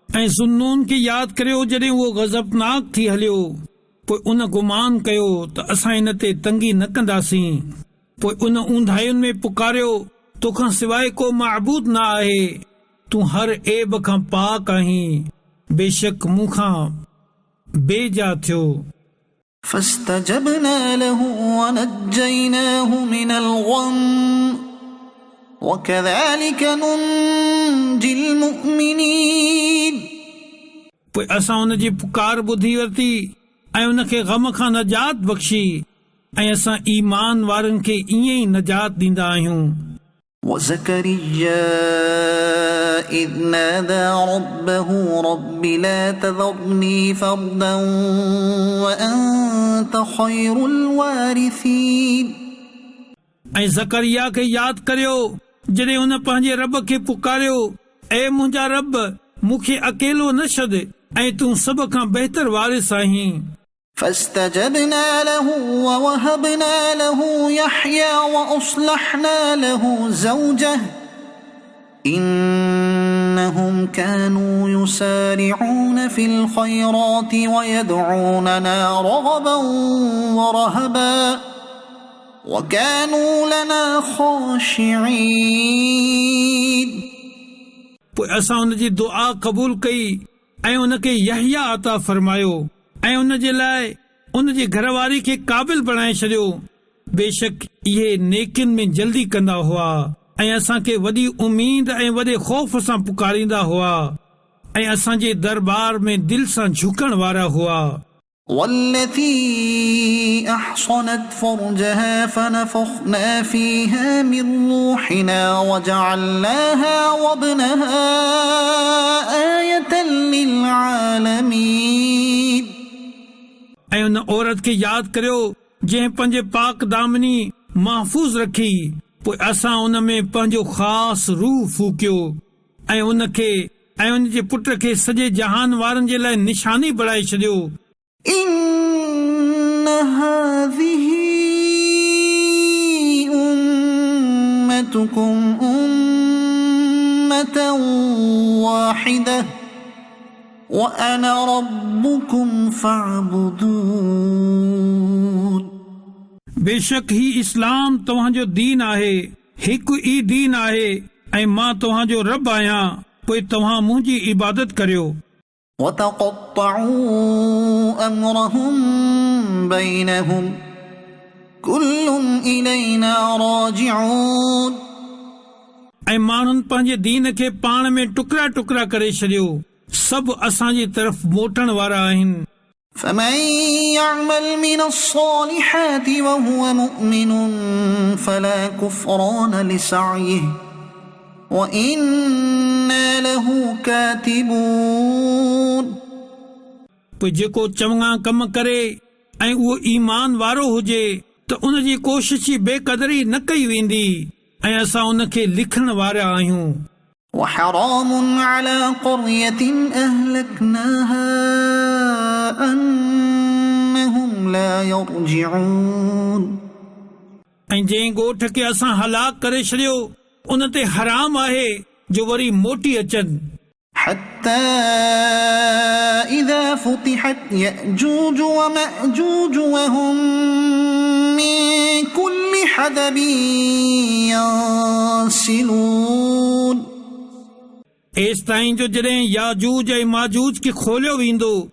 ऐं ज़ुन्नून खे यादि करियो जॾहिं उहो ग़ज़बनाक थी हलियो. पोइ उन गुमान कयो त असां इन ते तंगी न कंदासीं. पोइ उन ऊंधायुनि में पुकारियो तोखां सवाइ को महबूद न आहे. तूं हर ऐब खां पाक आहीं. बेशक मूंखां बेजा थियो. فاستجبنا له ونجيناه من الغم وكذلك ننجي المؤمنين. पोइ असां उन जी पुकार ॿुधी वरिती ऐं उन खे ग़म खां नजात बख़्शी ऐं असां ईमान वारनि खे ईअं ई नजात ॾींदा आहियूं. وزكريا إذ نادى ربه رب لا تذرني فردا وأنت خير الوارثين. ऐं ज़करिया खे यादि करियो जॾहिं हुन पंहिंजे रब खे पुकारियो ऐ मुंहिंजा रब मूंखे अकेलो न छॾ ऐं तूं सभ खां बहितर वारिस आहीं. فاستجبنا له ووهبنا له يحيى وأصلحنا له زوجه إنهم كانوا يسارعون في الخيرات ويدعوننا رغبا ورهبا وكانوا لنا خاشعين. पोइ असां उन जी दुआ क़बूल कई ऐं उन खे यहया अता फरमायो ऐं उन जे लाइ उन जी घरवारी खे क़ाबिल बणाए छॾियो. बेशक इहे नेकिन में जल्दी कंदा हुआ ऐं असांखे वॾी उमीद ऐं वॾे ख़ौफ़ सां पुकारींदा हुआ ऐं असांजे दरबार में दिल सां झुकण वारा हुआ. والتي أحصنت فرجها فنفخنا فيها من روحنا وجعلناها وابنها آية للعالمين. ऐं उन औरत खे यादि करियो जंहिं पंहिंजे पाक दामनी महफ़ूज़ रखी. पोइ असां उन में पंहिंजो ख़ासि रूह फूकियो ऐं उन खे ऐं उन जे पुट खे सॼे जहान वारनि जे लाइ निशानी बणाए छॾियो. إن هذه أمتكم أمة واحدة وأنا ربكم فاعبدون. बेशक ही इस्लाम तव्हांजो दीन आहे. हिकु ई दीन आहे ऐं मां तव्हांजो रब आहियां. पोइ तव्हां मुंहिंजी इबादत करियो. وتقطعوا أمرهم بينهم كل إلينا راجعون. ऐं माण्हुनि पंहिंजे दीन खे पाण में टुकड़ा टुकड़ा करे छॾियो. सभु असांजी तरफ़ मोटण वारा आहिनि. فمن يعمل من الصالحات وهو مؤمن فلا كفران لسعيه وإنا له كاتبون. पोइ जेको चङा कम करे ऐं उहो ईमान वारो हुजे त उन जी कोशिश जी बेक़दरी न कई वेंदी ऐं असां उन खे लिखण वारा आहियूं. وحرام على قرية أهلكناها أنهم لا يرجعون. ऐं जंहिं ॻोठ खे असां हलाक करे छॾियो उन ते हराम आहे जो वरी मोटी अचनि. حتى إذا فتحت يأجوج ومأجوج وهم من كل حدب ينسلون. एसि ताईं जो जॾहिं याजूज ऐं माजूज खे खोलियो वेंदो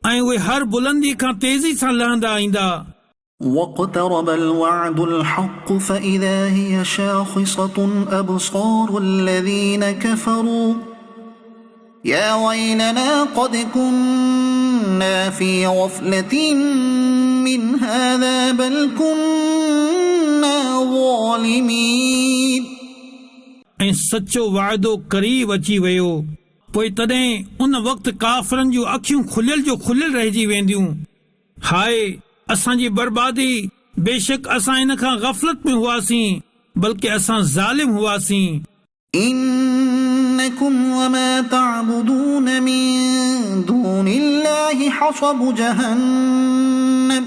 ऐं उहे हर बुलंदी खां तेज़ी सां लहंदा ईंदा. واقترب الوعد الحق فإذا هي شاخصة أبصار الذين كفروا يا ويلنا قد كنا في غفلة من هذا بل كنا ظالمين. ऐं सचो वाइदो करीब अची वियो पोइ तॾहिं उन वक़्तु काफ़रनि जूं अखियूं खुलियल जो खुलियल रहिजी वेंदियूं. हाय असांजी बर्बादी, बेशक असां इन खां गफ़लत में हुआसीं बल्कि असां ज़ालिम हुआसीं. إنكم وما تعبدون من دون الله حصب جهنم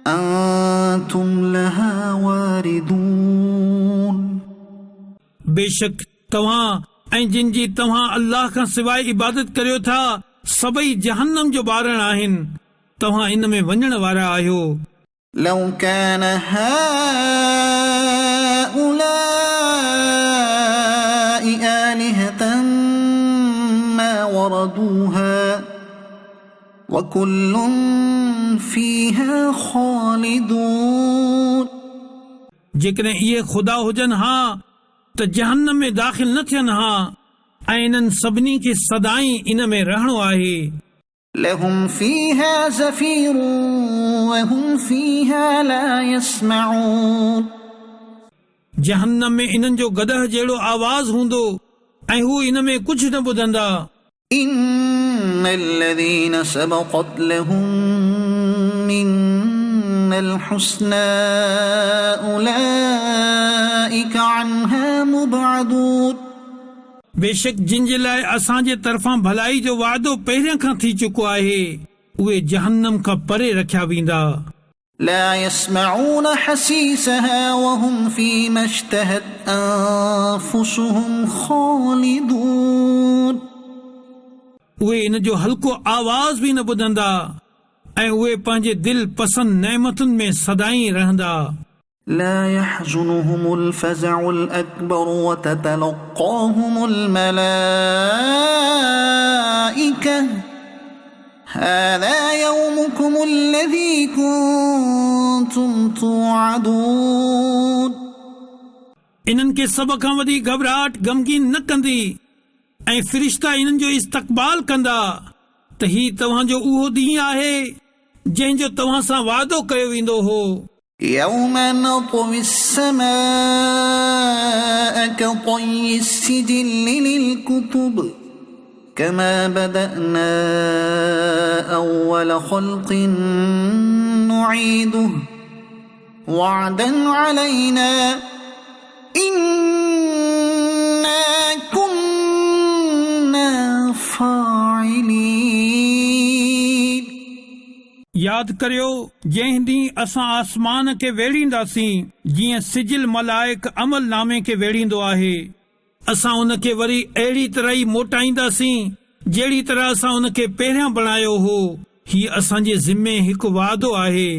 أنتم لها واردون. बेशक तव्हां ऐं जिन जी तव्हां अल्लाह खां सवाइ इबादत करियो था सभई जहन्नम जो ॿारनि आहिनि. तव्हां इन में वञण वारा आहियो. لو كان هؤلاء آلهة ما وردوها وكل فيها خالدون. जेकॾहिं इहे ख़ुदा हुजनि हा त जहन्नम में दाख़िल न थियनि हा ऐं इन्हनि सभिनी खे सदाईं इन में रहणो आहे. لهم فيها زفير وهم فيها لا يسمعون. जहन्नम में इन्हनि जो गदह जहिड़ो आवाज़ हूंदो ऐं हू इन में कुझु न ॿुधंदा. إن الذين سبقت لهم منا الحسنى أولئك عنها مبعدون. बेशक जिन जे लाइ असांजे तरफ़ां भलाई जो वाइदो पहिरियों खां थी चुको आहे उहे जहन्नम खां परे रखिया वेंदा. لا يسمعون حسيسها وهم فيما اشتهت أنفسهم خالدون. उहे इन जो हल्को आवाज़ बि न ॿुधंदा ऐं उहे पंहिंजे दिल पसंद नेमतुनि में सदाईं रहंदा. لا يحزنهم الفزع الأكبر وتتلقاهم الملائكة هذا يومكم الذي كنتم توعدون. इन्हनि खे सभ खां वॾी घबराहट गमगीन न कंदी ऐं फ़रिश्ता इन्हनि जो इस्तक़बाल कंदा त ही तव्हांजो उहो ॾींहुं आहे जंहिंजो तव्हां सां वाइदो कयो वेंदो हो. يوم نطوي السماء كطي السجل للكتب كما بدأنا أول خلق نعيده وعدا علينا إنا كنا فاعلين. यादि करियो जंहिं ॾींहुं असां आसमान खे वेड़ींदासीं जीअं सिजिल मलाइक अमल नामे खे वेड़ींदो आहे. असां उन खे वरी अहिड़ी तरह ई मोटाईंदासीं जहिड़ी तरह असां उन खे पहिरियां बणायो हो. हीउ असांजे ज़िम्मे हिकु वाइदो आहे.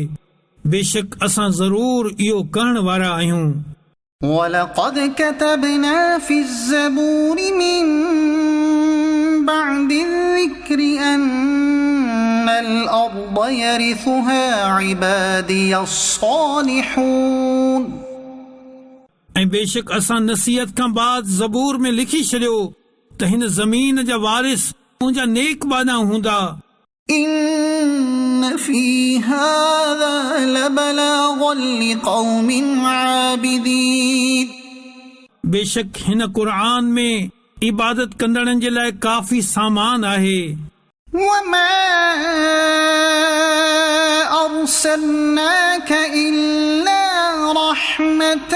बेशक असां ज़रूर इहो करण वारा आहियूं. ولقد كتبنا في الزبور من بعد الذكر أن الأرض يرثها عبادي الصالحون. ऐं बेशक असां नसीहत खां बाद ज़बूर में लिखी छॾियो त हिन ज़मीन जा वारिस मुंहिंजा नेक बाना हूंदा. إن في هذا لبلاغا لقوم عابدين. बेशक हिन क़ुरान में इबादत कंदड़नि जे लाइ काफ़ी सामान आहे. وما أرسلناك إلا رحمة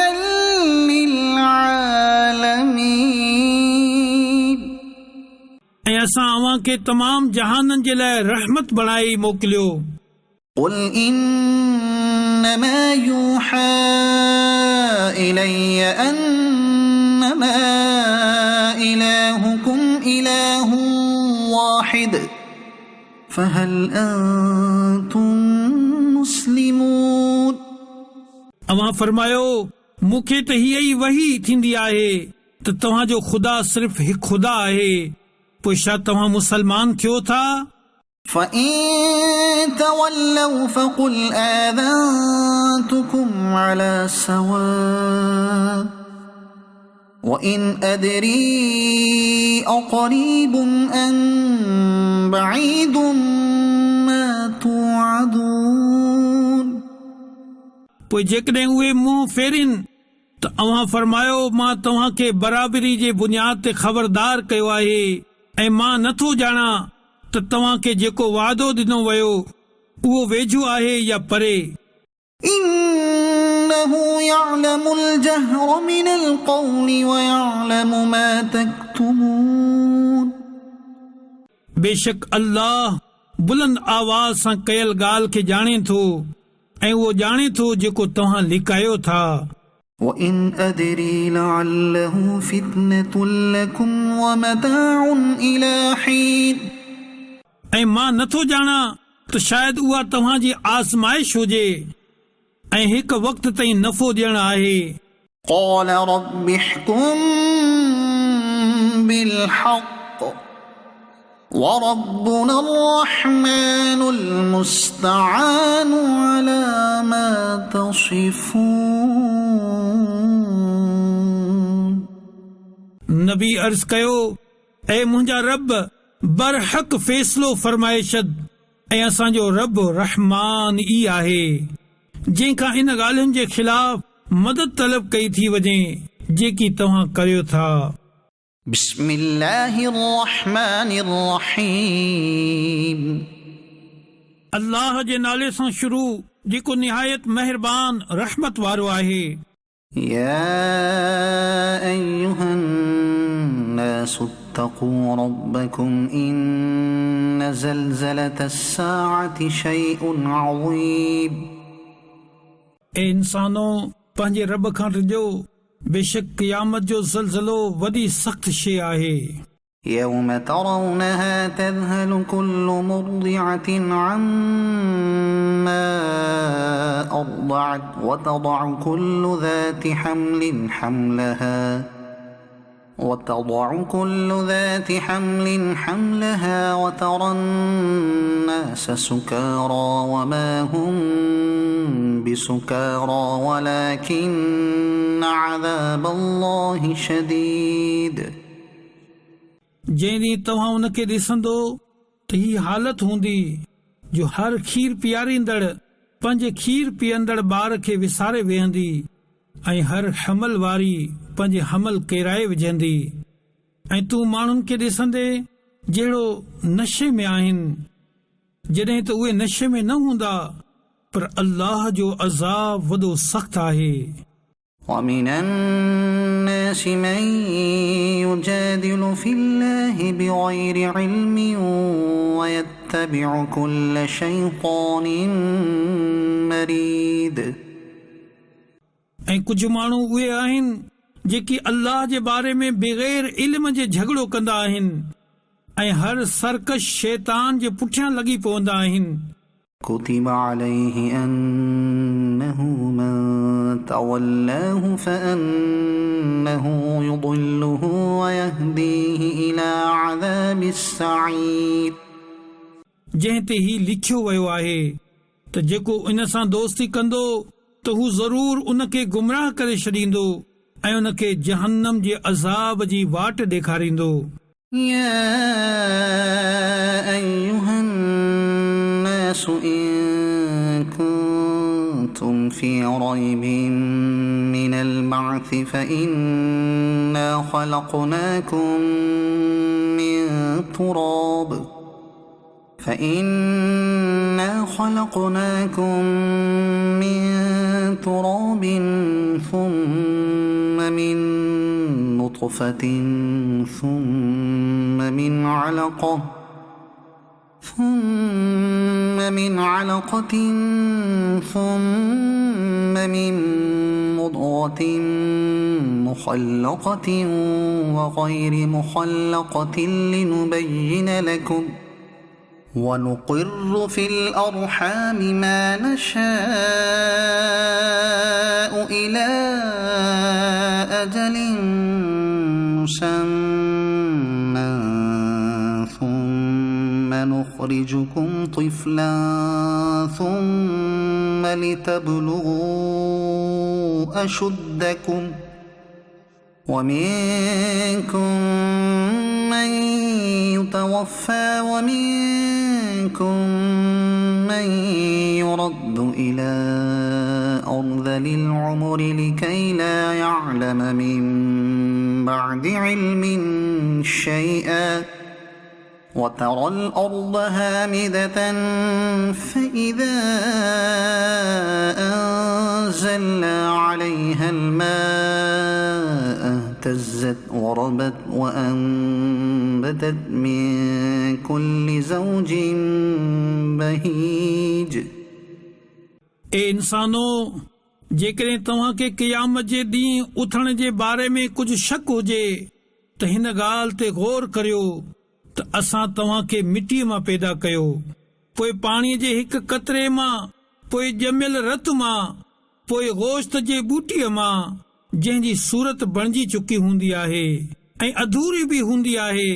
للعالمين ऐं असां अव्हां खे तमाम जहाननि जे लाइ रहमत बणाई मोकिलियो قل إنما يوحى إلي أنما إلهكم إله واحد فهل أنتم مسلمون अव्हां फरमायो मूंखे त हीअ ई वही थींदी आहे त तव्हांजो ख़ुदा सिर्फ़ हिकु ख़ुदा आहे पोइ छा तव्हां मुसलमान थियो था فإن تولوا فقل آذنتكم على سواء وإن أدري أقريب أم بعيد ما توعدون पोइ जेकॾहिं उहे मुंहुं फेरिन त अव्हां फरमायो मां तव्हांखे बराबरी जे बुनियाद ते ख़बरदार कयो आहे ऐं मां नथो ॼाणा त तव्हांखे जेको वादो ॾिनो वियो उहो वेझो आहे या परे إنه يعلم الجهر من القول ويعلم ما تكتمون बेशक अल्लाह बुलंद आवाज़ सां कयल ॻाल्हि खे ॼाणे थो ऐं उहो ॼाणे थो जेको तव्हां लिकायो था وإن أدري لعله فتنة لكم ومتاع إلى حين ऐं मां नथो ॼाणा त शायदि उहा तव्हांजी आज़माइश हुजे ऐं हिकु वक़्त ताईं नफ़ो ॾियणु आहे قال رب احكم بالحق وربنا الرحمن المستعان على ما تصفون नबी अर्ज़ कयो ऐं मुंहिंजा रब बरहक़ फ़ैसिलो फरमाए छॾ ऐं असांजो रब रहमान ई आहे जंहिंखां इन ॻाल्हियुनि जे ख़िलाफ़ मदद तलब कई थी वञे जेकी तव्हां करियो था بسم الله الرحمن الرحيم अल्लाह जे नाले सां शुरू जेको निहायत महिरबान रहमत वारो आहे يا أيها الناس اتقوا ربكم إن زلزلة الساعة شيء عظيم ए इंसानो पंहिंजे रब खां डिॼो बेशक क़यामत जो ज़लज़लो वॾी सख़्त शइ आहे يوم ترونها تذهل كل مرضعة عما أرضعت وتضع كل ذات حمل حملها وترى الناس سكارى وما هم بسكارى ولكن عذاب الله شديد जंहिं ॾींहुं तव्हां उनखे ॾिसंदो त ही हालत हूंदी जो हर खीर पीआरींदड़ पंहिंजे खीर पीअंदड़ ॿार खे विसारे वेहंदी ऐं हर हमल वारी पंहिंजे हमल केराए विझंदी ऐं तूं माण्हुनि खे ॾिसंदे जहिड़ो नशे में आहिनि जॾहिं त उहे नशे में न हूंदा पर अल्लाह जो अज़ाब वॾो सख़्तु आहे ومن الناس من يجادل في الله بغير علم ويتبع كل شيطان مريد ऐं कुझु माण्हू उहे आहिनि जेकी अल्लाह जे बारे में बग़ैर इल्म जे झगड़ो कंदा आहिनि ऐं हर सरकश शैतान जे पुठियां लॻी पवंदा आहिनि كتب عليه أنه من تولاه فأنه يضله ويهديه إلى عذاب السعير जंहिं ते ही लिखियो वियो आहे त जेको इन सां दोस्ती कंदो त हू ज़रूर उनखे गुमराह करे छॾींदो ऐं उनखे जहन्नम जे अज़ाब जी वाट ॾेखारींदो يا أيها الناس إن كنتم في ريب من البعث فإنا فإنا خلقناكم من تراب ثم من نطفة ثم من علقة ثم من مضغة مخلقة وغير مخلقة لنبين لكم ونقر في الأرحام ما نشاء إلى أجل مسمى ثم نخرجكم طفلا ثم لتبلغوا أشدكم ومنكم من يتوفى ومنكم من يرد إلى أرذل العمر لكي لا يعلم من بعد علم شيئا وترى الأرض هامدة فإذا أنزلنا عليها الماء اهتزت وربت وأنبتت من كل زوج بهيج ए इंसानो जेकॾहिं तव्हां खे क़यामत जे ॾींहुं उथण जे बारे में कुझु शक हुजे त हिन ॻाल्हि ते गौर करियो त असां तव्हां खे मिटीअ मां पैदा कयो पोइ पाणीअ जे हिकु कतरे मां पोइ ॼमियल रत मां पोइ गोश्त जे ॿूटीअ मां जंहिंजी सूरत बणिजी चुकी हूंदी आहे ऐं अधूरी बि हूंदी आहे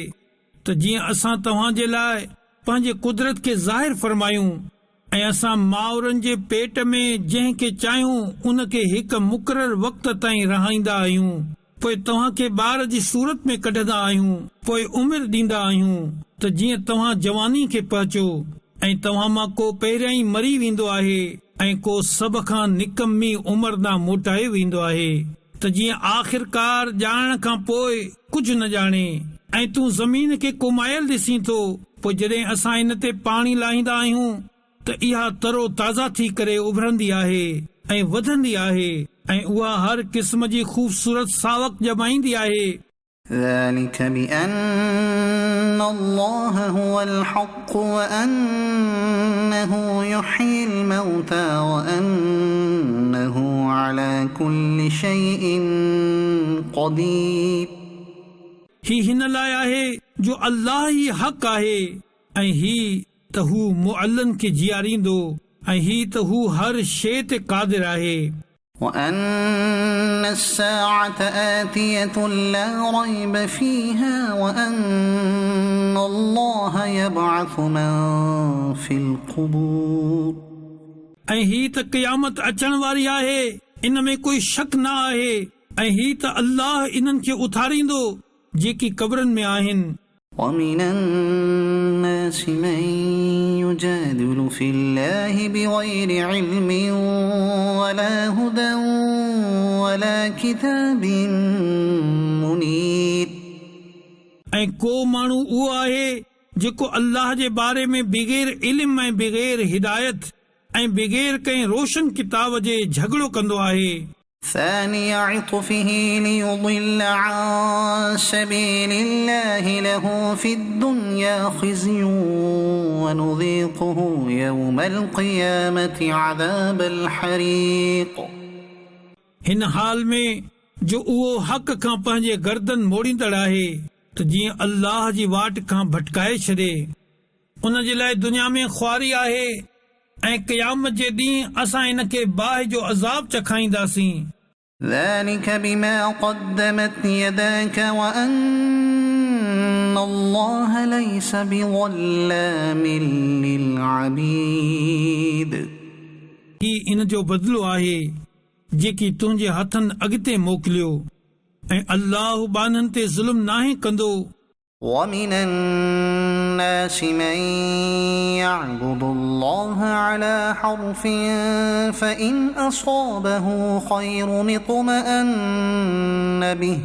त जीअं असां तव्हां जे लाइ पंहिंजे कुदरत खे ज़ाहिर फरमायूं ऐं असां माउरनि जे पेट में जंहिंखे चाहियूं उन खे हिकु मुक़रर वक़्त ताईं रहाईंदा आहियूं पोइ तव्हां खे ॿार जी सूरत में कढंदा आहियूं पोइ उमिरि ॾींदा आहियूं त जीअं तव्हां जवानी खे पहुचो ऐं तव्हां मां को पहिरियां ई मरी वेंदो आहे ऐं को सभ खां निकम्मी उमिरि ॾांहुं मोटाए वेंदो आहे त जीअं आख़िरकार ॼाणण खां पोइ कुझु न ॼाणे ऐं तूं ज़मीन खे कुमायल ॾिसीं थो पोइ जॾहिं असां इन ते पाणी लाहींदा आहियूं त इहा तरो ताज़ा थी करे उभरंदी आहे ऐं वधंदी आहे ऐं उहा हर क़िस्म जी ख़ूबसूरत सावक ॼमाईंदी आहे ذلك بأن الله هو الحق وأنه يحيي الموتى وأنه على كل شيء قدير ही हिन लाइ आहे जो अल्लाह ई हक़ आहे ऐं ही त हू मुअल्लन खे जीआरींदो ऐं ही त हू हर शइ ते क़ादिर आहे وأن الساعة آتية لا ريب فيها وأن الله يبعث من في القبور ऐं ही त क़यामत अचण वारी आहे इन में कोई शक न आहे ऐं ही त अल्लाह इन्हनि खे उथारींदो जेकी क़बरनि में आहिनि ومن الناس من يجادل في الله بغير علم ولا هدى ولا كتاب منير ऐं को माण्हू उहो आहे जेको अल्लाह जे बारे में बग़ैर इल्म ऐं बग़ैर हिदायत ऐं बग़ैर कंहिं रोशन किताब जे झगड़ो कंदो आहे ثاني عطفه ليضل عن سبيل الله له في الدنيا خزي ونذيقه يوم القيامة عذاب الحريق हिन हाल में जो उहो हक़ खां पंहिंजे गर्दन मोड़ींदड़ आहे त जीअं अल्लाह जी वाट खां भटकाए छॾे उन जे लाइ दुनिया में ख़्वारी आहे ऐं क़यामत जे ॾींहुं असां इन खे बाहि जो अज़ाब चखाईंदासीं ذلك بما قدمت يداك وأن الله ليس بظلام للعبيد ही इन जो बदिलो आहे जेकी तुंहिंजे हथनि अॻिते मोकिलियो ऐं अल्लाह बाननि ते ज़ुल्म नाहे कंदो ومن الناس من يعبد الله على حرف فإن أصابه خير اطمأن به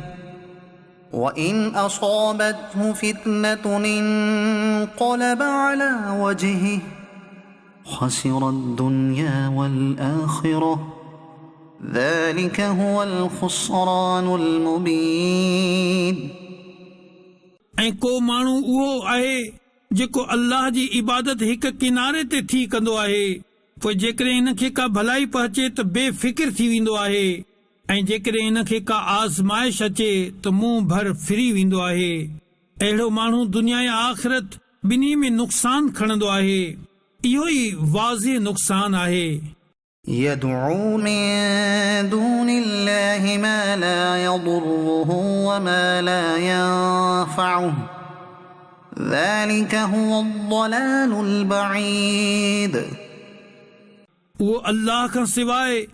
وإن أصابته فتنة انقلب على وجهه خسر الدنيا والآخرة ذلك هو الخسران المبين. ऐं को माण्हू उहो आहे जेको अल्लाह जी इबादत हिक किनारे ते थी कंदो आहे, पोइ जेकॾहिं इन खे का भलाई पहुचे त बेफ़िक्र थी वेंदो आहे, ऐं जेकॾहिं इन खे का आज़माइश अचे त मुंहुं भर फिरी वेंदो आहे। अहिड़ो माण्हू दुनिया या आख़िरत ॿिन्ही में नुक़सान खणंदो आहे। इहो ई वाज़िह नुक़सान आहे। يدعو من دون الله ما لا يضره وما لا ينفعه ذلك هو الضلال البعيد. उहो अल्लाह खां सवाइ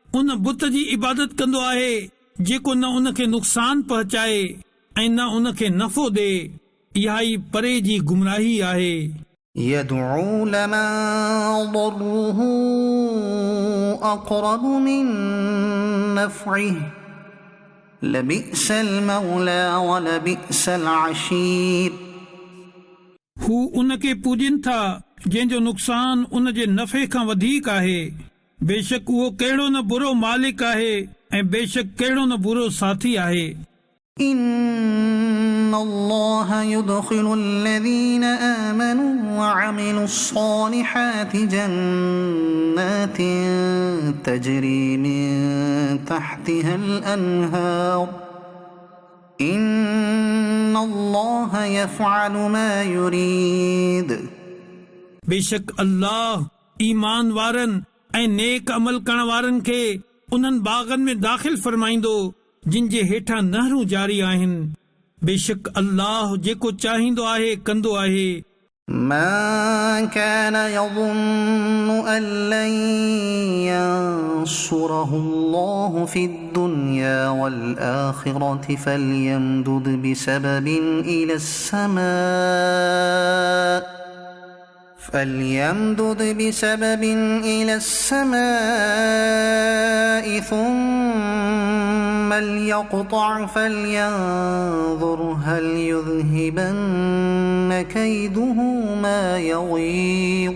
उन बुत जी इबादत कंदो आहे जेको न उन खे नुक़सान पहुचाए ऐं न उन खे नफ़ो ॾे। इहा ई परे जी गुमराही आहे। يدعو لمن ضره أقرب من نفعه لبئس المولى ولبئس العشير. हू उन खे पूॼनि था जंहिंजो नुक़सान उन जे नफ़े खां वधीक आहे। बेशक उहो कहिड़ो न बुरो मालिक आहे ऐं बेशक कहिड़ो न बुरो साथी आहे। إن الله يدخل الذين آمنوا وعملوا الصالحات جنات تجري من تحتها الأنهار إن الله يفعل ما يريد. बेशक अल्लाह ईमान वारनि ऐं नेक अमल करण वारनि खे उन्हनि बाग़नि में दाख़िल फरमाईंदो जिन जे हेठां नहरूं जारी आहिनि। बेशक अल्लाह जेको चाहींदो आहे कंदो आहे। من كان يظن أن لن ينصره الله في الدنيا والآخرة فليمدد بسبب إلى السماء ثم ليقطع فلينظر هل يذهبن كيده ما يغيظ.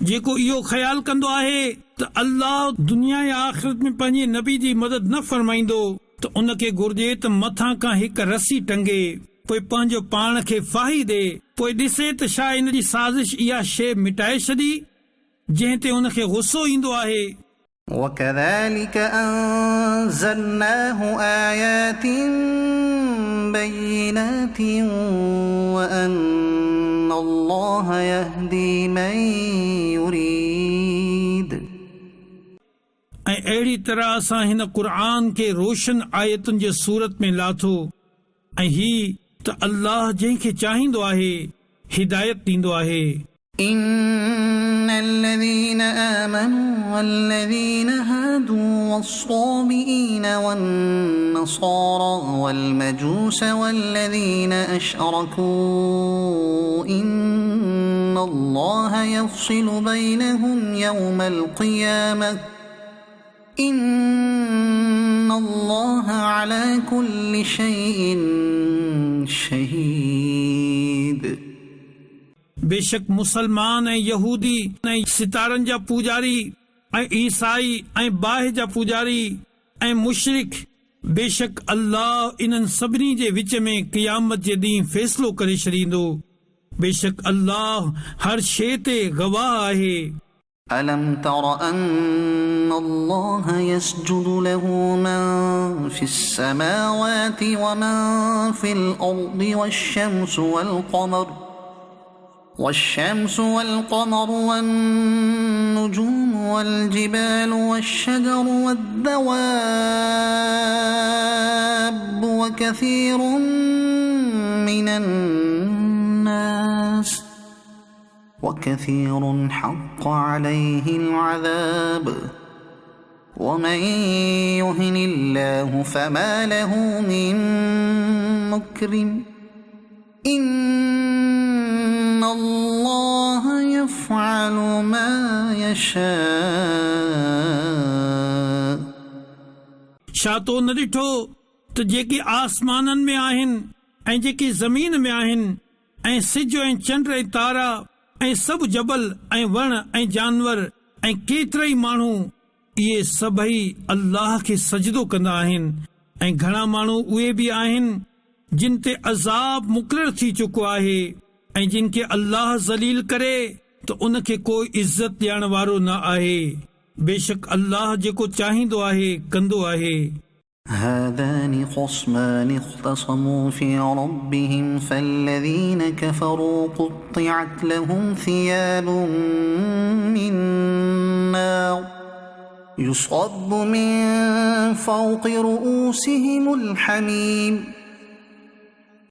जेको इहो ख्याल कंदो आहे त अल्लाह दुनिया या आख़िरत में पंहिंजे नबी जी मदद न फरमाईंदो त उन खे घुर्जे त मथां खां हिक रसी टंगे, पोइ पंहिंजो पाण खे फाही ॾे, पोइ ॾिसे त छा इन जी साज़िश इहा शइ मिटाए छॾी जंहिं ते उन खे गुस्सो ईंदो आहे। وكذلك أنزلناه آيات بينات وأن الله يهدي من يريد. ऐं अहिड़ी तरह असां हिन क़ुर खे रोशन आयतुनि जे सूरत में लाथो ऐं ही त अल्लाह जंहिंखे चाहींदो आहे हिदायत ॾींदो आहे। إن الذين آمنوا والذين هادوا والصابئين والنصارى والمجوس والذين أشركوا إن الله يفصل بينهم يوم القيامة إن الله على كل شيء شهيد. बेशक मुसलमान ऐं यहूदी ऐं सितारनि जा पूजारी ऐं ईसाई ऐं बाहि जा पूजारी ऐं मुशरिक, बेशक अल्लाह इन्हनि सभिनी जे विच में क़यामत जे ॾींहुं फ़ैसिलो करे छॾींदो। बेशक अल्लाह हर शइ ते गवाह आहे। ألم تر أن الله يسجد له من في السماوات ومن في الأرض والشمس والقمر والنجوم والجبال والشجر والدواب وكثير من الناس وكثير حق عليه العذاب ومن يهن الله فما له من مكرم إن الله يفعل ما يشاء. छा तो न ॾिठो त जेकी आसमाननि में आहिनि ऐं जेकी ज़मीन में आहिनि ऐं सिज ऐं चंड ऐं तारा ऐं सभु जबल ऐं वण ऐं जानवर ऐं केतिरा ई माण्हू इहे सभई अल्लाह खे सजदो कंदा आहिनि ऐं घणा माण्हू उहे बि आहिनि जिन ते अज़ाब मुक़रर थी चुको आहे ऐं जिन खे अल्लाह ज़लील करे त उन खे कोई इज़त ॾियण वारो न आहे। बेशक अल्लाह जेको चाहींदो आहे कंदो आहे। هذان خصمان اختصموا في ربهم فالذين كفروا قطعت لهم ثياب من نار يصب من فوق رؤوسهم الحميم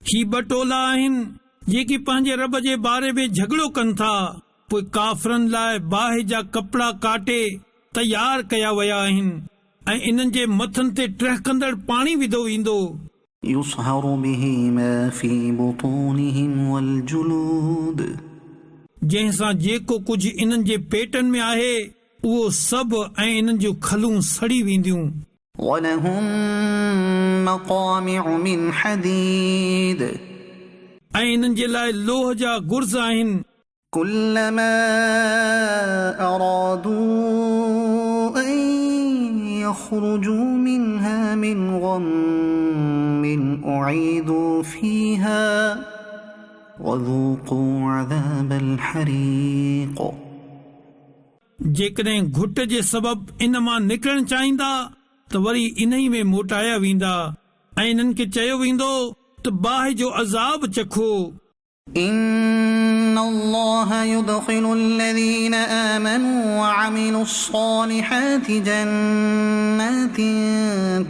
ही ॿ टोला आहिनि जेकी पंहिंजे रब जे बारे में झगड़ो कनि था, पोइ काफ़रनि लाइ बाहि जा कपड़ा काटे तयार कया विया आहिनि ऐं इन्हनि जे मथनि ते टहिकंदड़ पाणी विधो ईंदो। يصهر به ما في بطونهم والجلود जंहिंसां जेको कुझु इन्हनि जे पेटनि में आहे उहो सभु ऐं इन्हनि जूं खलूं सड़ी वेंदियूं। ولهم مقامع من حديد ऐं इन्हनि जे लाइ लोह जा गुर्ज़ आहिनि। كلما أرادوا أن يخرجوا منها من غم أعيدوا فيها وذوقوا عذاب الحريق जेकॾहिं घुट जे सबबु इन मां निकिरणु चाहींदा त वरी इन ई में मोटाया वेंदा ऐं इन्हनि खे चयो वेंदो त बाहि जो अज़ाब चखो। إن الله يدخل الذين آمنوا وعملوا الصالحات جنات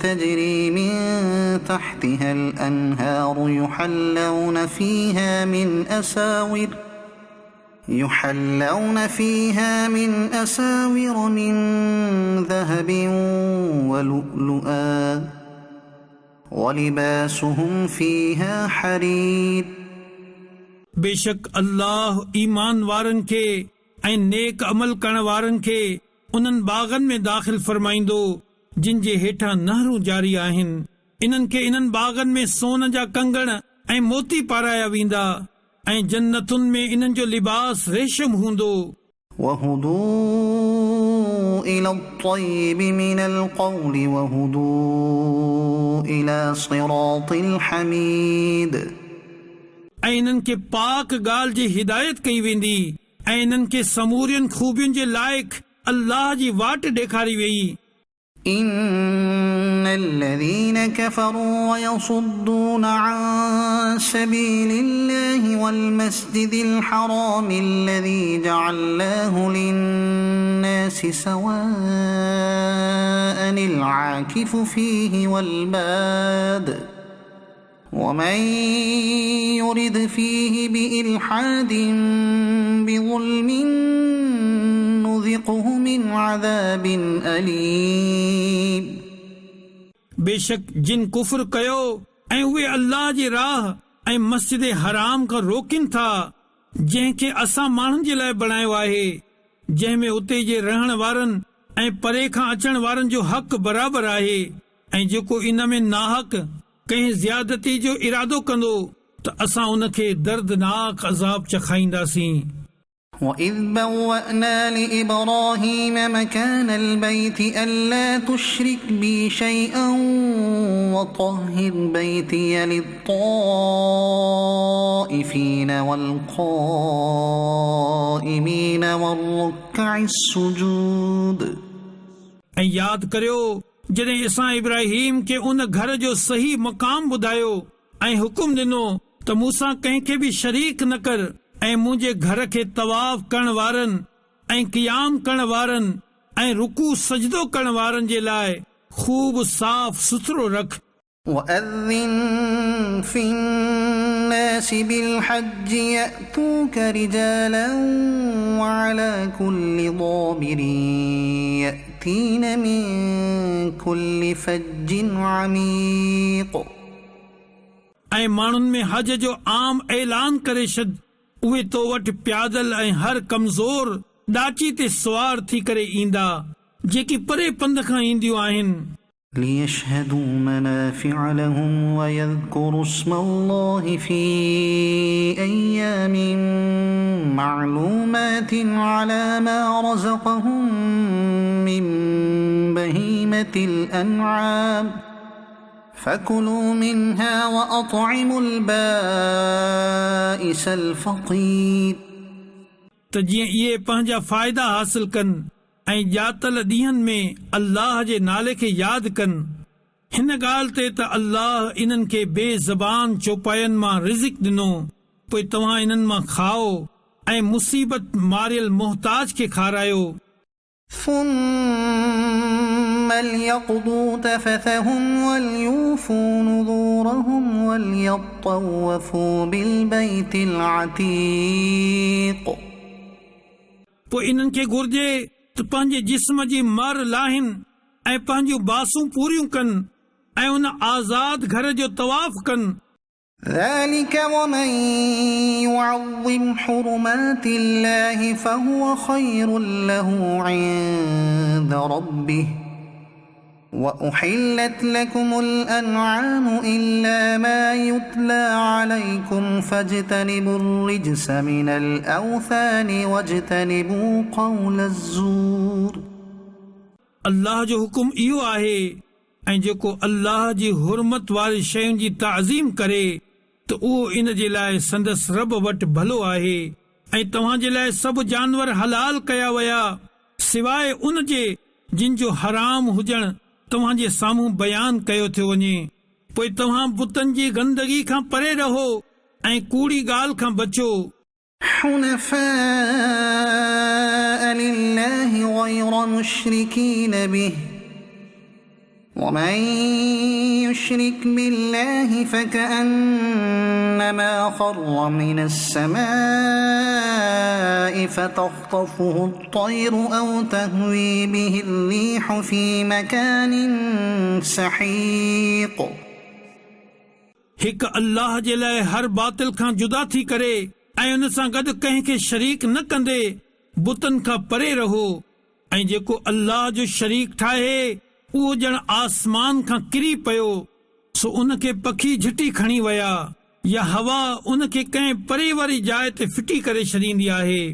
تجري من تحتها الأنهار يحلون فيها من أساور من ذهب ولؤلؤا ولباسهم فيها حرير बेशक अल्लाह ईमान वारनि खे ऐं नेक अमल करण वारनि खे उन्हनि बाग़नि में दाख़िल फरमाईंदो जिन जे हेठां नहरूं जारी आहिनि। इन्हनि खे इन्हनि बाग़नि में सोन जा कंगण ऐं मोती पाराया वेंदा ऐं जन्नतुनि में इन्हनि जो लिबास रेशम हूंदो। وهدوا إلى الطيب من القول وهدوا إلى صراط الحميد ऐं इन्हनि खे पाक ॻाल्हि जी हिदायत कई वेंदी ऐं इन्हनि खे समूरियुनि खूबियुनि जे लाइक़ अल्लाह जी वाट ॾेखारी वेई। إن الذين كفروا ويصدون عن سبيل الله والمسجد الحرام الذي جعلناه للناس سواء العاكف فيه والباد ومن يرد فيه بإلحاد بظلم نذقه من عذاب أليم बेशक जिन कुफ्र कयो ऐं उहे अल्लाह जी राह ऐं मस्जिद हराम खां रोकिन था जंहिंखे असां माण्हुनि जे लाइ बणायो आहे, जंहिंमें उते जे रहण वारनि ऐं परे खां अचण वारनि जो हक़ बराबरि आहे ऐं जेको इन में नाहक कंहिं ज़्यादती जो इरादो कंदो त असां उन खे दर्दनाक अज़ाब चखाईंदासीं। وَإِذْ بَوَّأْنَا لِإِبْرَاهِيمَ مَكَانَ الْبَيْتِ أَلَّا تُشْرِكْ بِي شَيْئًا وَطَهِّرْ بَيْتِيَ لِلطَّائِفِينَ وَالْقَائِمِينَ وَالرُّكَّعِ السُّجُودِ ऐं यादि करियो जॾहिं असां इब्राहिम खे उन घर जो सही मक़ाम ॿुधायो ऐं हुकुम ॾिनो त मूंसां कंहिंखे बि शरीक न कर ऐं मुंहिंजे घर खे तवाफ़ करण वारनि ऐं क़ियाम करण वारनि ऐं रुकू सजदो करण वारनि जे लाइ खूब साफ़ सुथरो रख। وَأَذِّن فِي النَّاسِ بِالْحَجِّ يَأْتُوكَ رِجَالًا وَعَلَى كُلِّ ضَامِرٍ يَأْتِينَ مِن كُلِّ فَجٍّ عَمِيقٍ ऐं माण्हुनि में हज जो आम ऐलान करे छॾ, उहे तो वटि प्यादल ऐं हर कमज़ोर ॾाची ते सुवार थी करे ईंदा जेकी परे पंध खां ईंदियूं आहिनि। ليشهدوا منافع لهم ويذكروا اسم الله في أيام معلومات على ما رزقهم من بهيمة الأنعام فكلوا منها وأطعموا البائس الفقير त जीअं इहे पंहिंजा फ़ाइदा हासिल कनि ऐं ॼातल ॾींहंनि में अल्लाह जे नाले खे यादि कनि। हिन ॻाल्हि ते त अल्लाह इन्हनि खे बेज़बान चौपायनि मां रिज़िक ॾिनो, पोइ तव्हां इन्हनि मां खाओ ऐं मुसीबत मारियल मोहताज खे खारायो। ثم ليقضوا تفثهم وليوفوا نذورهم وليطوفوا بالبيت العتيق पोइ इन्हनि खे घुर्जे त पंहिंजे जिस्म जी मर लाहिनि ऐं पंहिंजूं बासूं पूरियूं कनि ऐं उन आज़ाद घर जो तवाफ़ कनि। ذلك ومن يعظم حرمات الله فهو خير له عند ربه وأحلت لكم الأنعام إلا ما يتلى عليكم فاجتنبوا الرجس من الأوثان واجتنبوا قول الزور अल्लाह जो हुकुम इहो आहे ऐं जेको अल्लाह जी हुरमत वारी शयुनि जी ताज़ीम करे त उहो इन जे लाइ संदसि रब वटि भलो आहे। ऐं तव्हां जे लाइ सभु जानवर हलाल कया विया सिवाय उन जे जिन जो हराम हुजण तव्हां जे साम्हूं बयान कयो थियो वञे। पोइ तव्हां बुतनि जी गंदगी खां परे रहो ऐं कूड़ी ॻाल्हि खां बचो। حنفاء لله غير مشركين به ومن يشرك بالله فكأنما خر من السماء فتخطفه الطير أو تهوي به الريح في مكان سحيق हिक अल्लाह जे लाइ हर बातिल खां जुदा थी करे ऐं उन सां गॾु कंहिंखे शरीक न कंदे बुतनि खां परे रहो। ऐं जेको अल्लाह जो शरीक ठाहे उहो ॼण आसमान खां किरी पियो सो उन खे पखी झटी खणी विया या हवा उन खे कंहिं परे वारी जाइ ते फिटी करे छॾींदी आहे।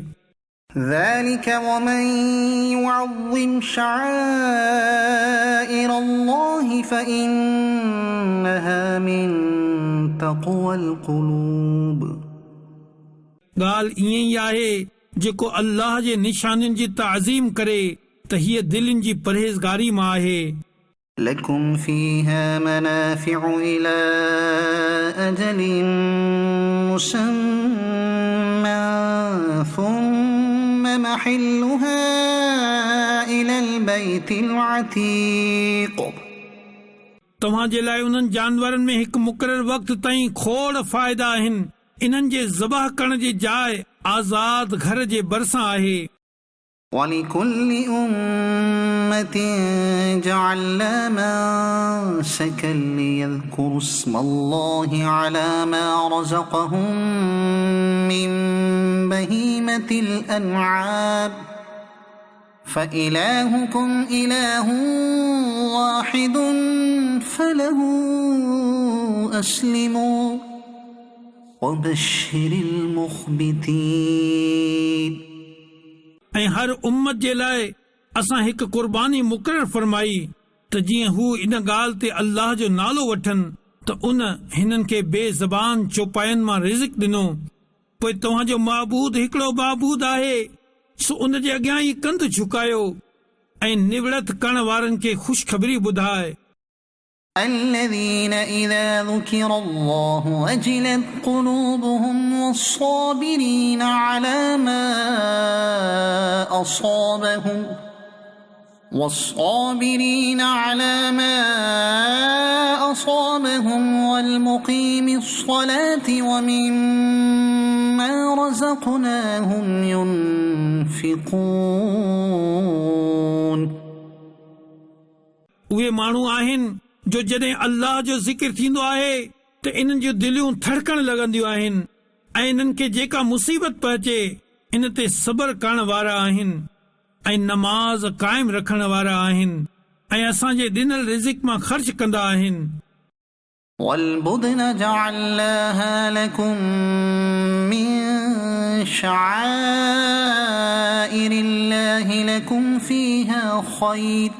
ذلك ومن يعظم شعائر الله فإنها من تقوى القلوب ॻाल्हि ईअं ई आहे जेको अल्लाह जे निशानियुनि जी ताज़ीम करे त हीअ दिलनि जी परहेज़गारी मां आहे। لكم فيها منافع إلى أجل مسمى ثم محلها إلى البيت العتيق तव्हां जे लाइ उन्हनि जानवरनि में हिकु मुक़ररु वक़्त ताईं खोड़ फ़ाइदा आहिनि। इन्हनि जे ज़बह करण जी जाइ आज़ाद घर जे भरिसां आहे। ولكل أمة جعلنا منسكا ليذكروا اسم الله على ما رزقهم من بهيمة الأنعام فإلهكم إله واحد فله أسلموا وبشر المخبتين ऐं हर उम्मत जे लाइ असां हिकु क़ुर्बानी मुक़ररु फरमाई त जीअं हू इन ॻाल्हि ते अल्लाह जो नालो वठनि त उन हिननि खे बेज़बान चौपायनि मां रिज़िक ॾिनो। पोइ तव्हांजो माबूद हिकिड़ो माबूद आहे सो उन जे अॻियां ई कंधु झुकायो ऐं निवड़त करण वारनि खे ख़ुशख़बरी ॿुधाए। الذين إذا ذكر الله وجلت قلوبهم والصابرين على ما أصابهم والمقيم الصلاة ومما رزقناهم ينفقون उहे माण्हू आहिनि जो जॾहिं अल्लाह जो ज़िक्र थींदो आहे त इन्हनि जूं दिलियूं थड़कण लॻंदियूं आहिनि ऐं इन्हनि खे जेका मुसीबत पहुचे इन ते सबर करण वारा आहिनि ऐं नमाज़ क़ाइम रखण वारा आहिनि ऐं असांजे ॾिनल रिज़िक मां ख़र्च कंदा आहिनि। والبدن جعلناها لكم من شعائر الله لكم فيها خير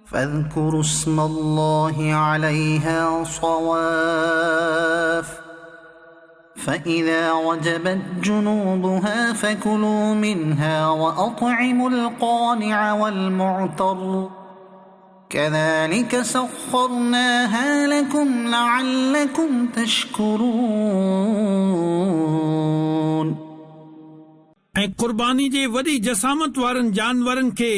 فاذكروا اسم الله عليها صواف فإذا وجبت جنوبها فكلوا منها وأطعموا القانع والمعتر كذلك سخرناها لكم لعلكم تشكرون ऐं क़ुर्बानी जे वॾी जसामत वारनि जानवरनि खे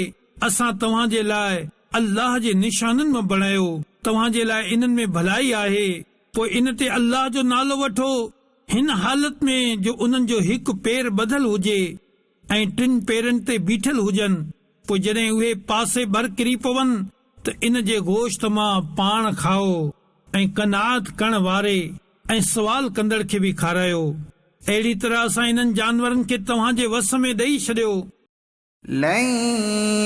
असां तव्हां जे लाइ अल्लाह जे निशाननि मां बणायो। तव्हां जे लाइ इन्हनि में भलाई आहे। पोइ इन ते अल्लाह जो नालो वठो हिन हालत में जो उन्हनि जो हिकु पेर ॿधल हुजे ऐं टिन पेरनि ते बीठल हुजनि। पोइ जॾहिं उहे पासे भर किरी पवनि त इन जे गोश्त मां पाण खाओ ऐं कनात करण वारे ऐं सवाल कंदड़ खे बि खारायो। अहिड़ी तरह असां इन्हनि जानवरनि खे तव्हां जे वस में ॾेई छॾियो। لن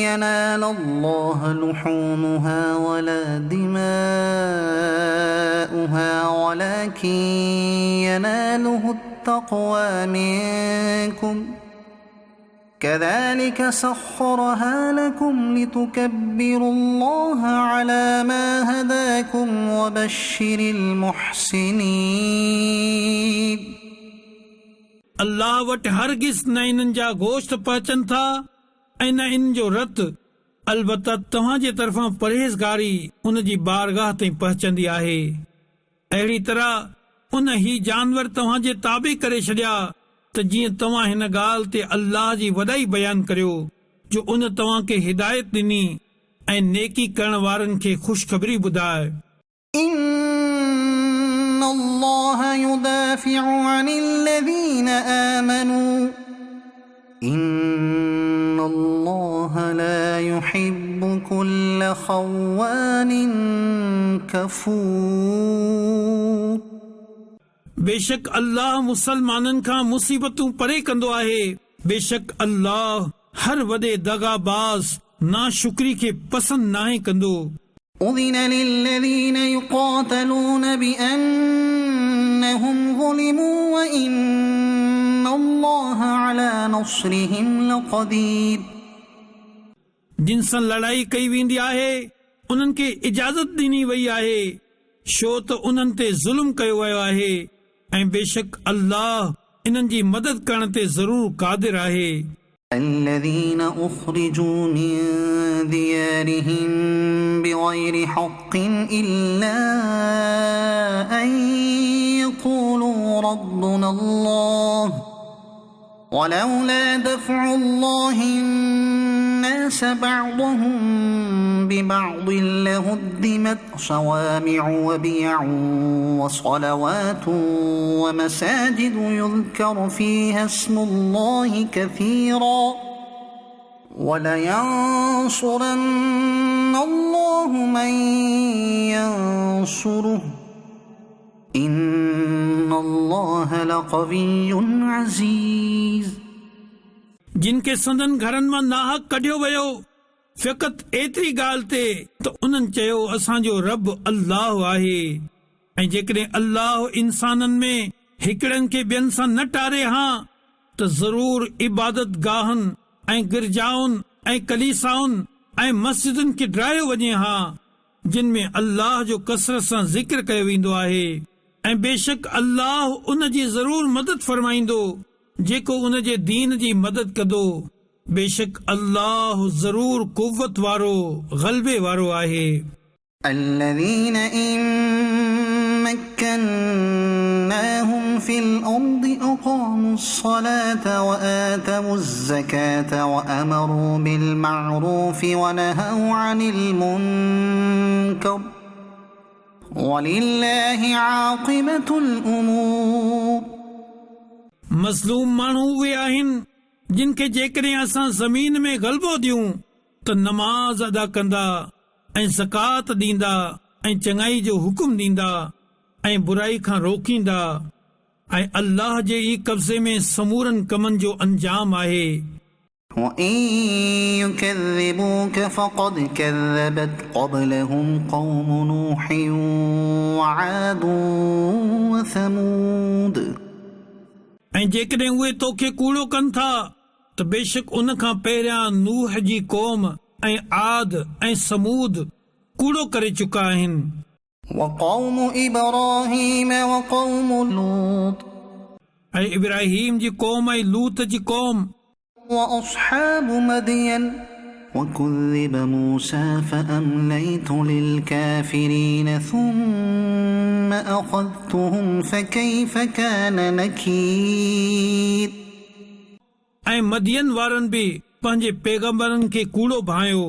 ينال الله لحومها ولا دماؤها ولكن يناله التقوى منكم كذلك سخرها لكم لتكبروا الله على ما هداكم وبشر المحسنين अल्लाह वटि हरगिज़ न इन्हनि जा गोश्त पहुचनि था ऐं न इन जो रत। अलबत्ता तव्हां जे तरफ़ां परहेज़गारी उन जी बारगाह ताईं पहुचंदी आहे। अहिड़ी तरह उन ही जानवर तव्हां जे ताबे करे छॾिया त जीअं तव्हां हिन ॻाल्हि ते अल्लाह जी वॾाई बयानु करियो जो उन तव्हां खे हिदायत ॾिनी ऐं नेकी करण वारनि खे ख़ुशख़बरी ॿुधाए। إن الله يدافع عن الذين آمنوا إن الله لا يحب كل خوان كفور बेशक अल्लाह मुसलमाननि खां मुसीबतूं परे कंदो आहे। बेशक अल्लाह हर वॾे दगाबाज़ नाशुक्री खे पसंदि नाहे कंदो। أذن للذين يقاتلون بأنهم ظلموا وإن الله على نصرهم لقدير जिन सां लड़ाई कई वेंदी आहे उन्हनि खे इजाज़त ॾिनी वई आहे छो त उन्हनि ते ज़ुल्म कयो वियो आहे ऐं बेशक अल्लाह इन्हनि जी मदद करण ते ज़रूर क़ादिर आहे। الذين أخرجوا من ديارهم بغير حق إلا أن يقولوا ربنا الله ولولا دفع الله الناس بعضهم ببعض لهدمت صوامع وبيع وصلوات ومساجد يذكر فيها اسم الله كثيرا ولينصرن الله من ينصره إن الله لقوي عزيز जिन खे संदन घरनि मां नाहक कढियो वियो फ़क़त एतिरी ॻाल्हि ते त उन्हनि चयो असांजो रब अल्लाह आहे। ऐं जेकॾहिं अल्लाह इंसाननि में हिकिड़नि खे ॿियनि सां न टारे हा त ज़रूर इबादत गाहनि ऐं गिरजाउनि ऐं कलीसाउनि ऐं मस्जिदुनि खे ड्रायो वञे हा जिन में अल्लाह जो कसरत सां ज़िक्र कयो वेंदो आहे। ऐं बेशक अल्लाह उन जी ज़रूर मदद फरमाईंदो जेको उन जे दीन जी मदद कंदो। बेशक अल्लाह ज़रूर कुव्वत वारो ग़लबे वारो आहे। الذين إن مكناهم في الأرض أقاموا الصلاة وآتوا الزكاة وأمروا بالمعروف ونهوا عن المنكر ولله عاقبة الأمور मज़लूम माण्हू उहे आहिनि जिन खे जेकॾहिं असां ज़मीन में ग़लबो ॾियूं त नमाज़ अदा कंदा ऐं ज़कात ॾींदा ऐं चङाई जो हुकुम ॾींदा ऐं बुराई खां रोकींदा ऐं अल्लाह जे ई कब्ज़े में समूरनि कमनि जो अंजाम आहे। وإن يكذبوك فقد كذبت قبلهم قوم نوح وعاد وثمود ऐं जेकॾहिं उहे तोखे कूड़ो कनि था त बेशक उन खां पहिरियां नूह जी क़ौम ऐं आद ऐं समूद कूड़ो करे चुका आहिनि وقوم إبراهيم وقوم لوط ऐं इब्राहिम जी क़ौम ऐं लूत जी क़ौम وأصحاب مدين وكذب موسى فأمليت للكافرين ثم أخذتهم فكيف كان نكير ऐं मदियन वारनि बि पंहिंजे पैगंबरनि खे कूड़ो भायो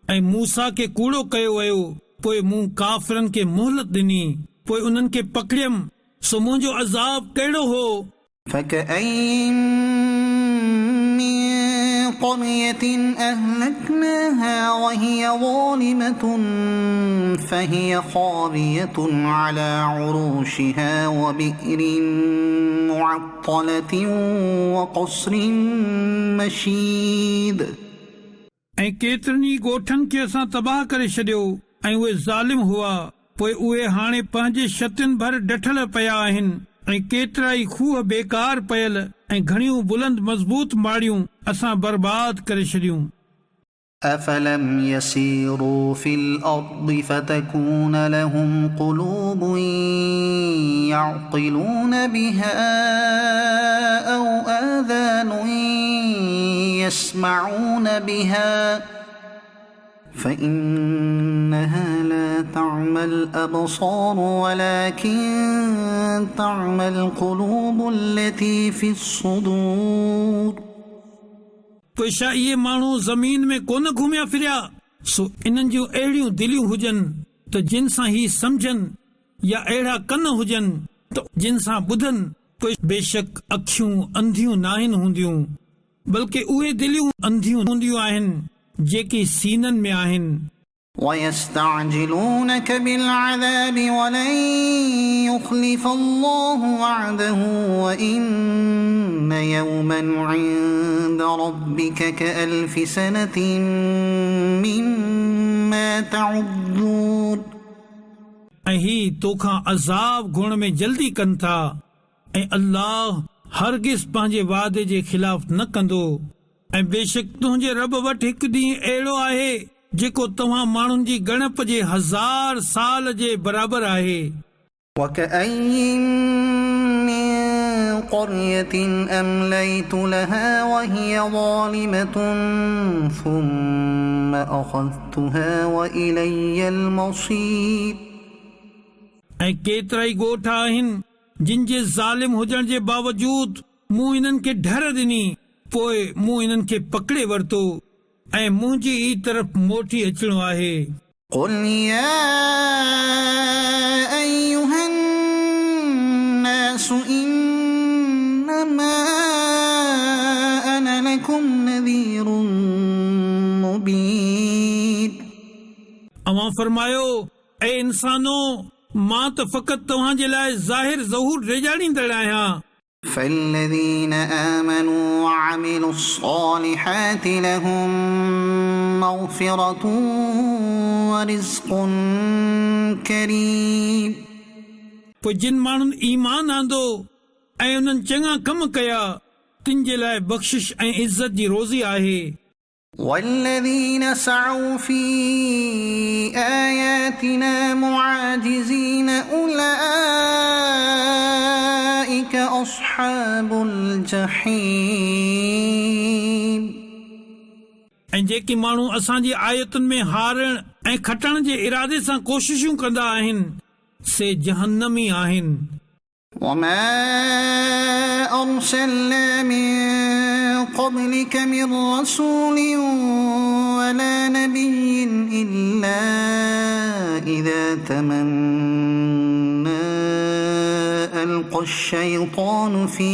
ऐं मूसा खे कूड़ो कयो वियो पोइ मूं काफ़िरनि खे मोहलत ॾिनी पोइ उन्हनि खे पकड़ियमि सो मुंहिंजो अज़ाब कहिड़ो हो فكأين من قرية أهلكناها وهي ظالمة فهي خاوية على عروشها وبئر معطلة وقصر مشيد ऐं केतिरनि ई ॻोठनि खे असां तबाह करे छॾियो ऐं उहे ज़ालिम हुआ पोइ उहे हाणे पंहिंजे छतियुनि भर डठल पिया आहिनि ऐं केतिरा ई खूह बेकार पयल ऐं घणियूं बुलंद मज़बूत माड़ियूं असां बर्बाद करे छॾियूं أفلم يسيروا في الأرض فتكون لهم قلوب يعقلون بها أو آذان يسمعون بها فإنها لا تعمى الأبصار ولكن تعمى القلوب التي في الصدور पोइ छा इहे माण्हू ज़मीन में कोन घुमिया फिरिया सो इन्हनि जूं अहिड़ियूं दिलियूं हुजनि त जिन सां ही सम्झनि या अहिड़ा कन हुजनि त जिन सां ॿुधनि पोइ बेशक अखियूं अंधियूं नाहिनि हूंदियूं बल्कि उहे दिलियूं अंधियूं हूंदियूं आहिनि जेकी सीननि में आहिनि ويستعجلونك بالعذاب ولن يخلف الله وعده وإن يوما عند ربك كألف سنة مما تعدون ऐं ही तोखां अज़ाब घुरण में जल्दी कनि था ऐं अल्लाह हरगिज़ पंहिंजे वादे जे ख़िलाफ़ न कंदो ऐं बेशक तुंहिंजे रब वटि हिकु ॾींहुं अहिड़ो आहे जेको तव्हां माण्हुनि जी ॻणप जे 1000 साल जे बराबरि आहे وكأين من قرية أمليت لها وهي ظالمة ثم أخذتها وإلي المصير ऐं केतिरा ई ॻोठ आहिनि जिन जे ज़ालिम हुजण जे बावजूद मूं इन्हनि खे ढर ॾिनी पोइ मूं इन्हनि खे पकड़े वरितो ऐं मुंहिंजी ई तरफ़ मोटी अचणो आहे قل يا أيها الناس إنما أنا لكم نذير مبين अवां फरमायो ऐ इंसानो मां त फ़क़ति तव्हां जे लाइ ज़ाहिर ज़हूर रेजाड़ींदड़ आहियां فالذين آمنوا وعملوا الصالحات لهم مغفرة ورزق كريم पोइ जिन माण्हुनि ईमान आंदो ऐं उन्हनि चङा कम कया तिन जे लाइ बख़्शिश ऐं इज़त जी रोज़ी आहे والذين سعوا في آياتنا معاجزين أولئك أصحاب الجحيم ऐं जेके माण्हू असांजी आयतुनि में हारण ऐं खटण जे इरादे सां कोशिशूं कंदा आहिनि से जहन्नमी आहिनि وما أرسلنا من قبلك من رسول ولا نبي إلا إذا تمنى ألقى الشيطان في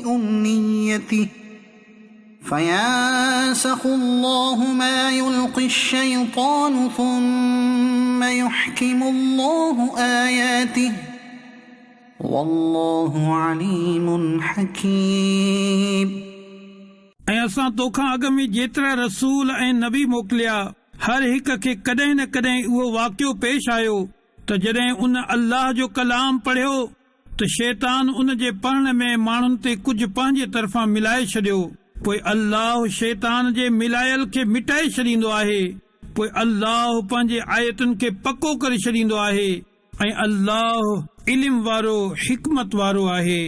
أمنيته فينسخ الله ما يلقي الشيطان ثم يحكم الله آياته والله عليم حكيم ऐं असां तोखां अॻ में जेतिरा रसूल ऐं नबी मोकिलिया, हर हिक खे कॾहिं न कॾहिं उहो वाक़ियो पेश आयो त जॾहिं उन अल्लाह जो कलाम पढ़ियो त शैतान उन जे पढ़ण में माण्हुनि ते कुझु पंहिंजे तरफ़ां मिलाए छॾियो। पोइ अल्लाह शैतान जे मिलायल खे मिटाए छॾींदो आहे। पोइ अल्लाह पंहिंजे आयतुनि खे पको करे छॾींदो आहे ऐं अल्लाह इल्म वारो हिकमत वारो आहे।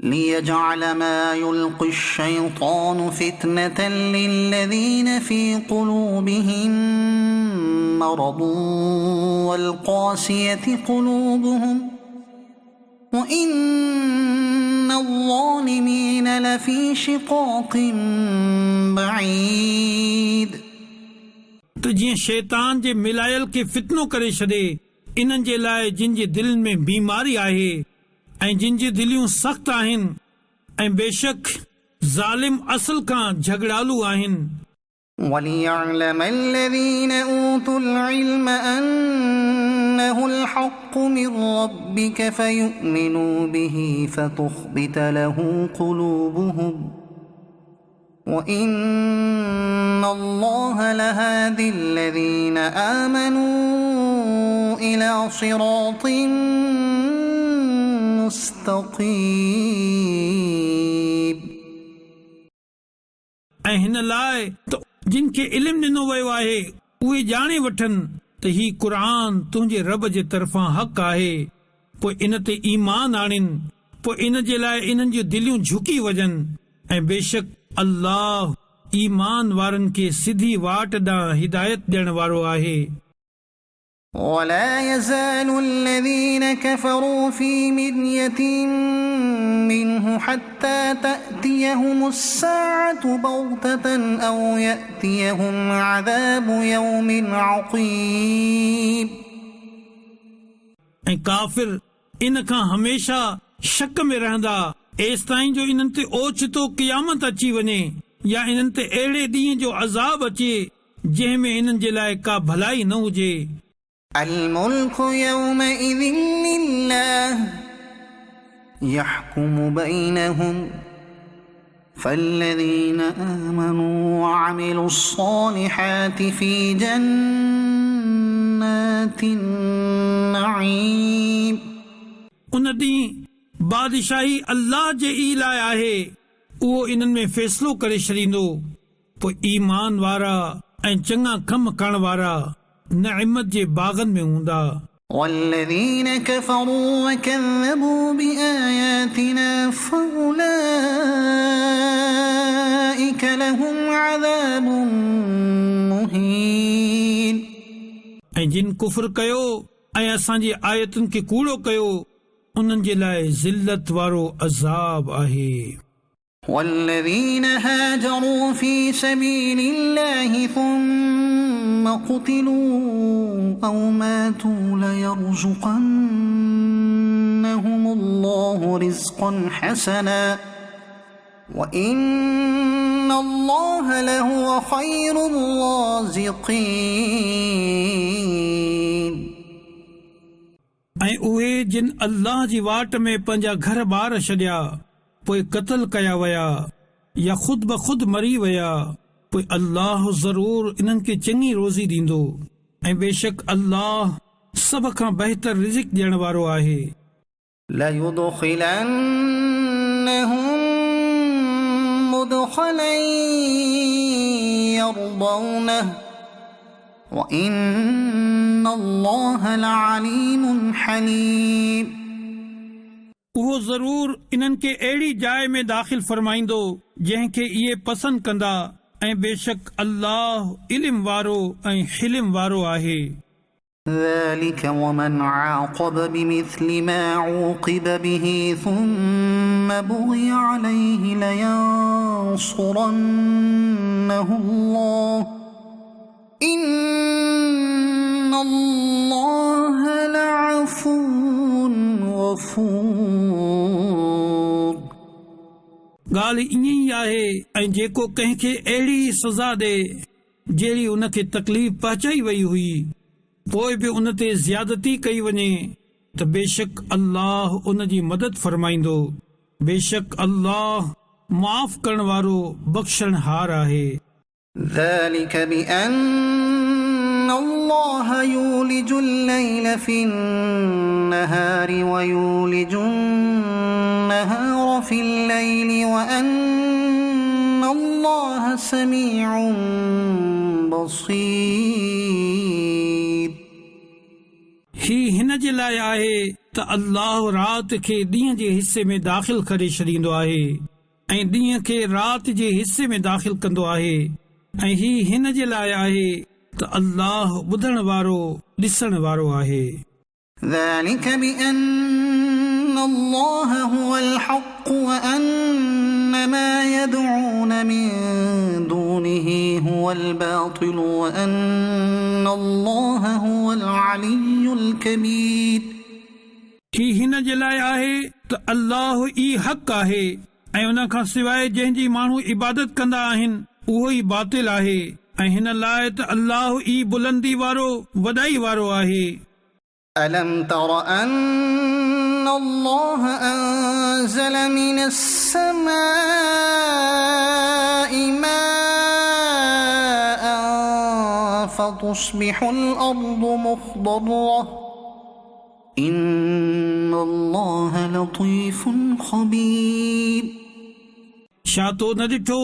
ليجعل ما يلقي الشيطان فتنة للذين في قلوبهم مرض والقاسية قلوبهم وإن الظالمين لفي شقاق بعيد। त जीअं शैतान जे मिलायल खे फितनो करे छॾे, इन्हनि जे लाइ जिन जी दिलि में बीमारी आहे ऐं जिन जी दिलियूं सख़्त आहिनि ऐं बेशक ज़ालिम असल खां झगड़ालू आहिनि। وليعلم الذين أوتوا العلم أنه الحق من ربك فيؤمنوا به فتخبت له قلوبهم وإن الله لهادي الذين آمنوا إلى صراط मुस्तक़ीम। ऐं हिन लाइ त जिन खे इल्म ॾिनो वियो आहे उहे ॼाणे वठनि त ही क़ुरान तुंहिंजे रब जे तरफ़ां हक़ आहे, पोइ इन ते ईमान आणिनि, पोइ इन जे लाइ इन्हनि जूं दिलियूं झुकी वञनि ऐं बेशक अल्लाह ईमान वारनि खे सिधी वाट ॾांहुं हिदायत ॾियण वारो आहे। ولا يزال الذين كفروا في مرية منه حتى تأتيهم الساعة بغتة أو يأتيهم عذاب يوم عقيم। ऐं काफ़िर इन खां हमेशा शक में रहंदा एसि ताईं जो इन्हनि ते ओचितो क़यामत अची वञे या इन्हनि ते अहिड़े ॾींहं जो अज़ाब अचे जंहिं में इन्हनि जे लाइ का भलाई न हुजे। الملك يومئذ لله يحكم بينهم فالذين آمنوا وعملوا الصالحات في جنات النعيم। उन ॾींहुं बादशाही अल्लाह जे ई लाइ आहे, उहो इन्हनि में फ़ैसिलो करे छॾींदो। पोइ ईमान वारा ऐं चङा कम करण वारा नइमत जे बाग़नि में हूंदा। والذين كفروا وكذبوا بآياتنا فأولئك لهم عذاب मुहीन। ऐं जिन कुफ्र कयो ऐं असांजी आयतुनि खे कूड़ो कयो उन्हनि जे लाइ ज़िल्लत वारो अज़ाब आहे। والذين هاجروا في سبيل الله ثم قتلوا أو ماتوا ليرزقنهم الله رزقا حسنا وإن الله لهو خير الرازقين। ऐं उहे जिन अल्लाह जी वाट में पंहिंजा घर बार छॾिया पोइ क़त्ल कया विया या ख़ुद ब ख़ुद मरी विया, पोइ अल्लाह ज़रूर इन्हनि खे चङी रोज़ी ॾींदो ऐं बेशक अल्लाह सभ खां बहितर रिज़िक ॾियण वारो आहे। ليدخلنهم مدخلا يرضونه وإن الله لعليم حليم। उहो ज़रूर इन्हनि खे अहिड़ी जाइ में दाख़िल फरमाईंदो जंहिंखे इहे पसंदि कंदा ऐं बेशक अल्लाह इल्म वारो ऐं हिल्म वारो आहे। ذلك ومن عاقب بمثل ما عوقب به ثم بغي عليه لينصرنه الله إن الله لعفو غفور। ॻाल्हि ईअं ई आहे ऐं जेको कंहिंखे अहिड़ी सज़ा ॾे जहिड़ी उनखे तकलीफ़ पहुचाई वई हुई पोइ बि उन ते ज़्यादती कई वञे त बेशक अल्लाह उन जी मदद फरमाईंदो। बेशक अल्लाह माफ़ करण वारो बख़्शणहार आहे। ذلك بأن الله يولج الليل في النهار ويولج النهار في الليل وأن الله سميع بصير ही हिन जे लाइ आहे त अल्लाह राति खे ॾींहं जे हिसे में दाख़िल करे छॾींदो आहे ऐं ॾींहं खे राति जे हिसे में दाख़िल कंदो आहे ऐं ही हिन जे लाइ आहे त अल्लाह ॿुधण वारो ॾिसण वारो आहे। ذلك بأن الله هو الحق وأن ما يدعون من دونه هو الباطل وأن الله هو العلي الكبير ही हिन जे लाइ आहे त अल्लाह ई हक़ आहे ऐं उन खां सवाइ जंहिंजी माण्हू इबादत कंदा आहिनि उहो ई बातिल आहे ऐं हिन लाइ त अल्लाह ई बुलंदी वारो वॾाई वारो आहे। ألم تر أن الله أنزل من السماء ماء فتصبح الأرض مخضرة إن الله لطيف خبير छा तो न ॾिठो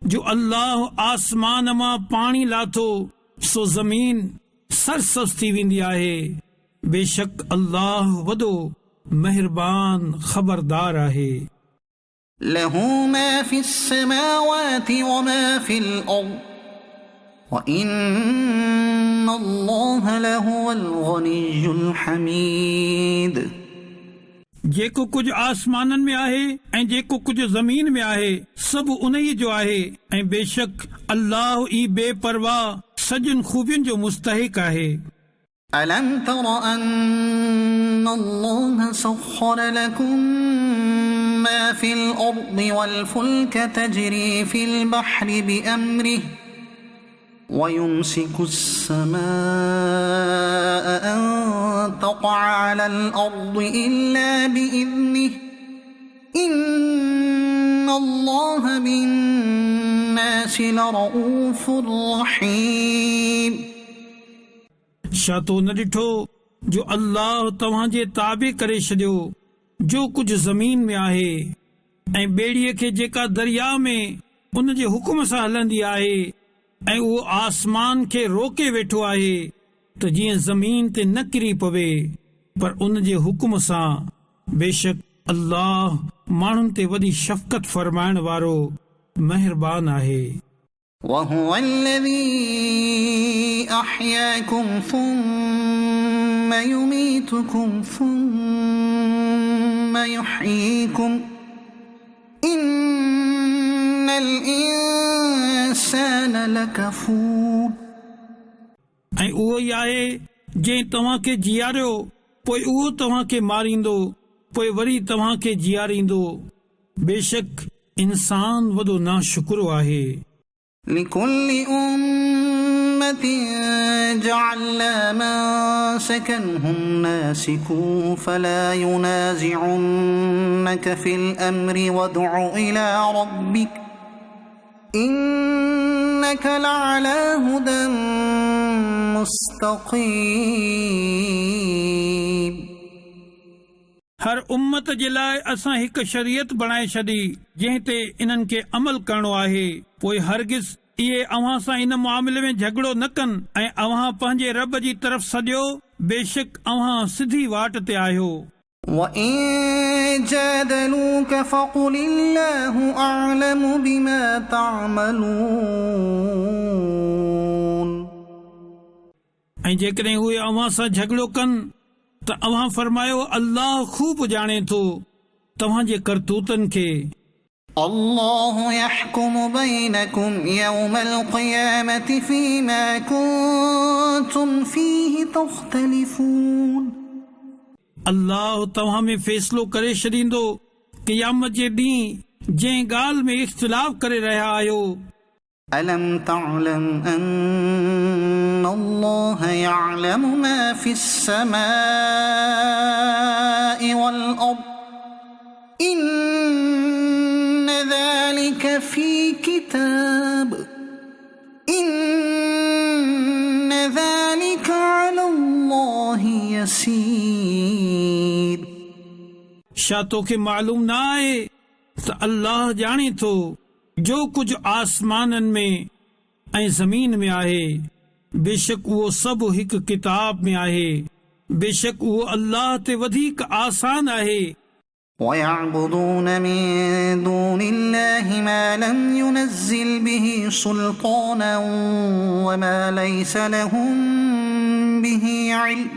जो अल्लाह आसमान मां पाणी लाथो सो ज़मीन सरसब्ज़ थी वेंदी आहे। बेशक अल्लाह वॾो मेहरबान ख़बरदार आहे। له ما في السماوات وما في الأرض وإن الله لهو الغني الحميد जेको कुझु आसमाननि में आहे ऐं जेको कुझु ज़मीन में आहे सभु उन्हीअ जो आहे ऐं बेशक अल्लाह ई बेपरवाह सजन खूबियुनि जो मुस्तहिक आहे। ألم تر أن الله سخر لكم ما في الأرض والفلك تجري في البحر بأمره ويمسك السماء أن تقع على الأرض إلا بإذنه إن الله بالناس لرؤوف رحيم छा तो न ॾिठो जो अल्लाह तव्हांजे ताबे करे छॾियो जो कुझु ज़मीन में आहे ऐं ॿेड़ीअ खे जेका दरिया में उन जे हुकुम सां हलंदी आहे ऐं उहो आसमान खे रोके वेठो आहे त जीअं ज़मीन ते न किरी पवे पर उन जे हुकुम सां। बेशक अल्लाह माण्हुनि ते वॾी शफ़क़त फरमाइण वारो मेहरबान आहे। وهو الذي أحياكم ثم يميتكم ثم يحييكم إن الإنسان لكفور ऐं उहो ई आहे जंहिं तव्हांखे जीआरियो पोइ उहो तव्हांखे मारींदो पोइ वरी तव्हांखे जीआरींदो। बेशक इंसान वॾो नाशुक्रो आहे। لكل أمة جعلنا منسكا هم ناسكوه فلا ينازعنك في الأمر وادع إلى ربك إنك لعلى هدى مستقيم हर उम्मत जे लाइ असां हिकु शरीयत बणाए छॾी जंहिं ते इन्हनि खे अमल करणो आहे। पोइ हरगिज़ इहे अव्हां सां इन मामले में झगड़ो न कनि ऐं अव्हां पंहिंजे रब जी तरफ़ सॼो। बेशक अव्हां सिधी वाट ते आहियो। وَإِن جَادَلُوكَ فَقُلِ اللَّهُ أَعْلَمُ بِمَا تَعْمَلُونَ ऐं जेकॾहिं उहे अव्हां सां झगड़ो कनि त अव्हां फरमायो अल्लाह खूब ॼाणे थो तव्हांजे करतूतनि खे। الله يحكم بينكم يوم القيامة فيما كنتم فيه تختلفون अल्लाह तव्हां में फ़ैसिलो करे छॾींदो क़यामत जे ॾींहुं जंहिं ॻाल्हि में इख़्तिलाफ़ करे रहिया आहियो। ألم تعلم أن الله يعلم ما في السماء والأرض إن ذلك في كتاب إن ذلك على الله يسير छा तोखे मालूम न आहे त अल्लाह ॼाणे थो जो कुझु आसमाननि में ऐं ज़मीन में आहे बेशक उहो सभु हिकु किताब में आहे बेशक उहो अल्लाह ते वधीक आसान आहे ويعبدون من دون الله ما لم ينزل به سلطانا وما ليس لهم به علم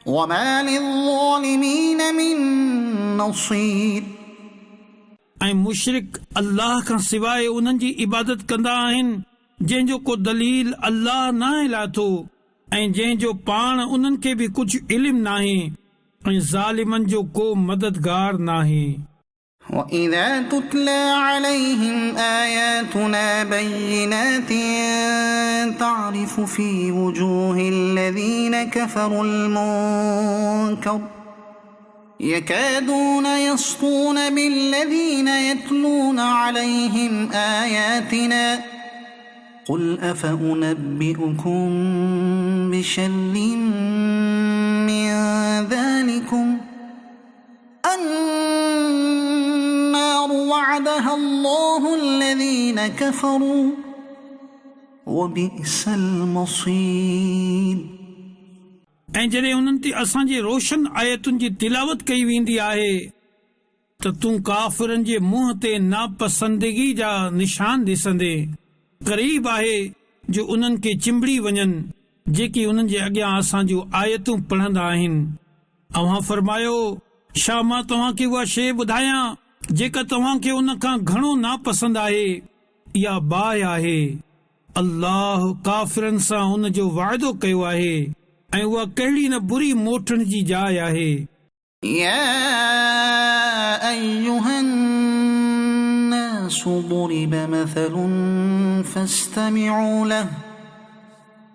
وما للظالمين من نصير ऐं मुशरिक अल्लाह खां सवाइ उन्हनि जी इबादत कंदा आहिनि जंहिंजो को दलील अल्लाह नाहे लाथो ऐं जंहिंजो पाण उन्हनि खे बि कुझु इल्मु नाहे ऐं ज़ालिमनि जो को मददगार नाहे وإذا تتلى عليهم آياتنا بينات تعرف في وجوه الذين كفروا المنكر يكادون يسطون بالذين يتلون عليهم آياتنا قل أفأنبئكم بشر من ذلكم النار وعدها الله الذين كفروا وبئس المصير ऐं जॾहिं उन्हनि ते असांजे रोशन आयतुनि जी तिलावत कई वेंदी आहे त तूं काफ़िरनि जे मुंहं ते नापसंदगी जा निशान ॾिसंदे क़रीब आहे जो उन्हनि खे चिंबड़ी वञनि जेकी उन्हनि जे अॻियां असां जूं आयतूं पढ़ंदा आहिनि अव्हां फरमायो छा मां तव्हांखे उहा शइ ॿुधायां जेका तव्हांखे उन खां घणो नापसंद आहे इहा बाहि आहे अल्लाह काफ़िरनि सां उन जो वाइदो कयो आहे ऐं उहा कहिड़ी न बुरी मोटण जी जाइ आहे يا أيها الناس ضرب مثل فاستمعوا له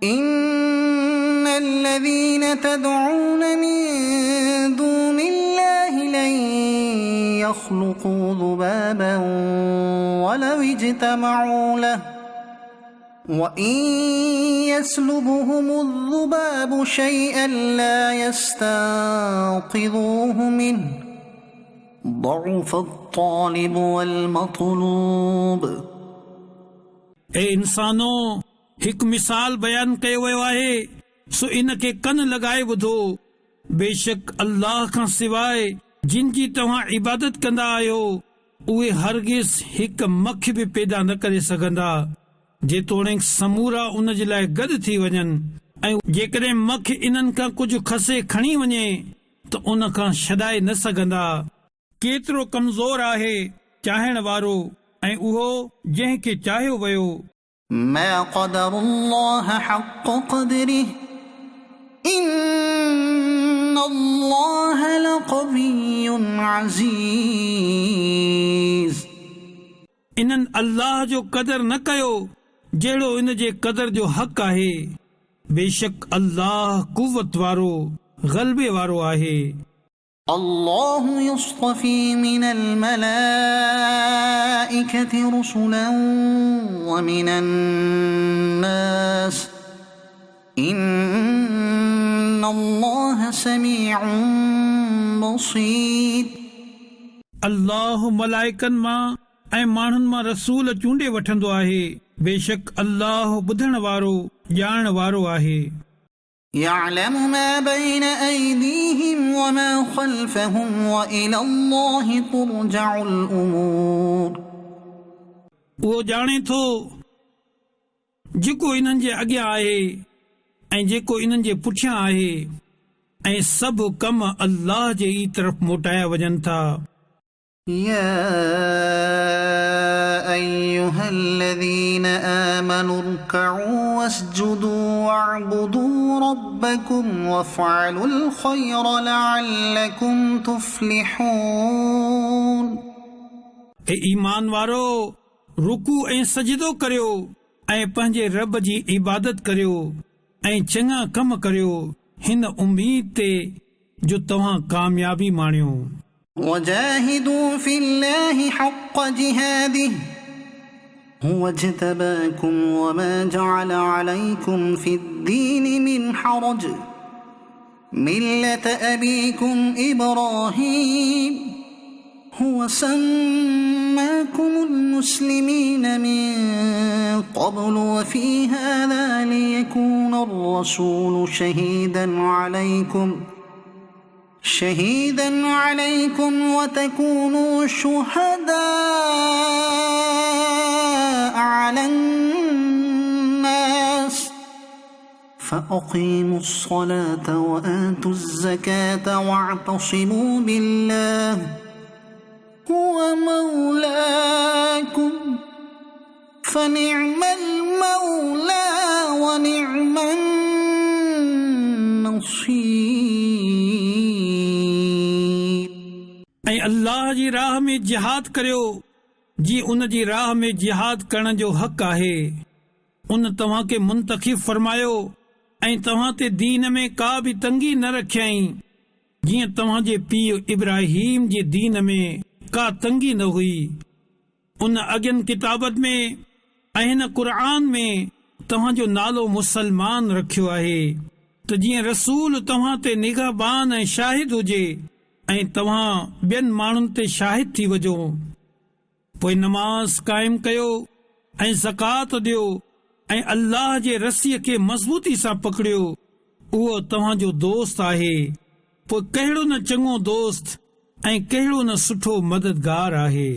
إن الذين تدعون من دون الله لن يخلقوا ذبابا ولو اجتمعوا له وإن يسلبهم الذباب شيئا لا يستنقذوه منه ضعف الطالب والمطلوب ए इंसानो हिकु मिसाल बयान कयो वियो आहे सो इन खे कन लॻाए ॿुधो बेशक अल्लाह खां सवाइ जिन जी तव्हां इबादत कंदा आहियो उहे हरगिज़ हिकु मख बि पैदा न करे सघंदा जेतोणीकि समूरा उन जे लाइ गॾु थी वञनि ऐं जेकॾहिं मख इन्हनि खां कुझु खसे खणी वञे त उन खां छॾाए न सघंदा केतिरो कमज़ोर आहे चाहिण वारो ऐं उहो जंहिंखे चाहियो वियो ما قدر الله حق قدره إن الله لقوي عزيز इन्हनि अल्लाह जो क़दर न कयो जहिड़ो इन जे क़दर जो हक़ आहे बेशक अल्लाह कुवत वारो ग़लबे वारो आहे الله يصطفي من الملائكة رسلا ومن الناس إن الله سميع بصير अल्लाह मलाइकनि मां ऐं माण्हुनि मां रसूल चूंडे वठंदो आहे बेशक अल्लाह ॿुधण वारो ॼाणण वारो आहे يعلم ما بين أيديهم وما خلفهم وإلى الله ترجع الأمور उहो ॼाणे थो जेको इन्हनि जे अॻियां आहे ऐं जेको इन्हनि जे पुठियां आहे ऐं सभु कम अल्लाह जे ई तरफ़ मोटाया वञनि था يا أيها الذين آمنوا اركعوا واسجدوا واعبدوا ربكم وافعلوا الخير لعلكم تفلحون ए ईमान वारो रुकू ऐं सजदो करियो ऐं पंहिंजे रब जी इबादत करियो ऐं चङा कम करियो हिन उम्मीद ते जो तव्हां कामयाबी माणियो وجاهدوا في الله حق جهاده هو اجتباكم وما جعل عليكم في الدين من حرج ملة أبيكم إبراهيم هو سماكم المسلمين من قبل وفي هذا ليكون الرسول شهيدا عليكم وتكونوا شهداء على الناس فأقيموا الصلاة وآتوا الزكاة واعتصموا بالله هو مولاكم فنعم المولى ونعم النصير ऐं अल्लाह जी राह में जिहाद करियो जी उन जी राह में जिहाद करण जो हक़ आहे उन तव्हां खे मुंतखिब फरमायो ऐं तव्हां ते दीन में का बि तंगी न रखियईं जीअं तव्हां जे पीउ इब्राहिम जे दीन में का तंगी न हुई उन अॻियनि किताबत में ऐं हिन क़ुर में तव्हां जो नालो मुसलमान रखियो आहे त जीअं रसूल तव्हां ते निगहबान ऐं शाहिद हुजे ऐं तव्हां ॿियनि माण्हुनि ते शाहिद थी वञो पोइ नमाज़ क़ाइमु कयो ऐं ज़कात ॾियो ऐं अल्लाह जे रसीअ खे मज़बूती सां पकड़ियो उहो तव्हां जो दोस्त आहे पोइ कहिड़ो न चङो दोस्त ऐं कहिड़ो न सुठो मददगार आहे।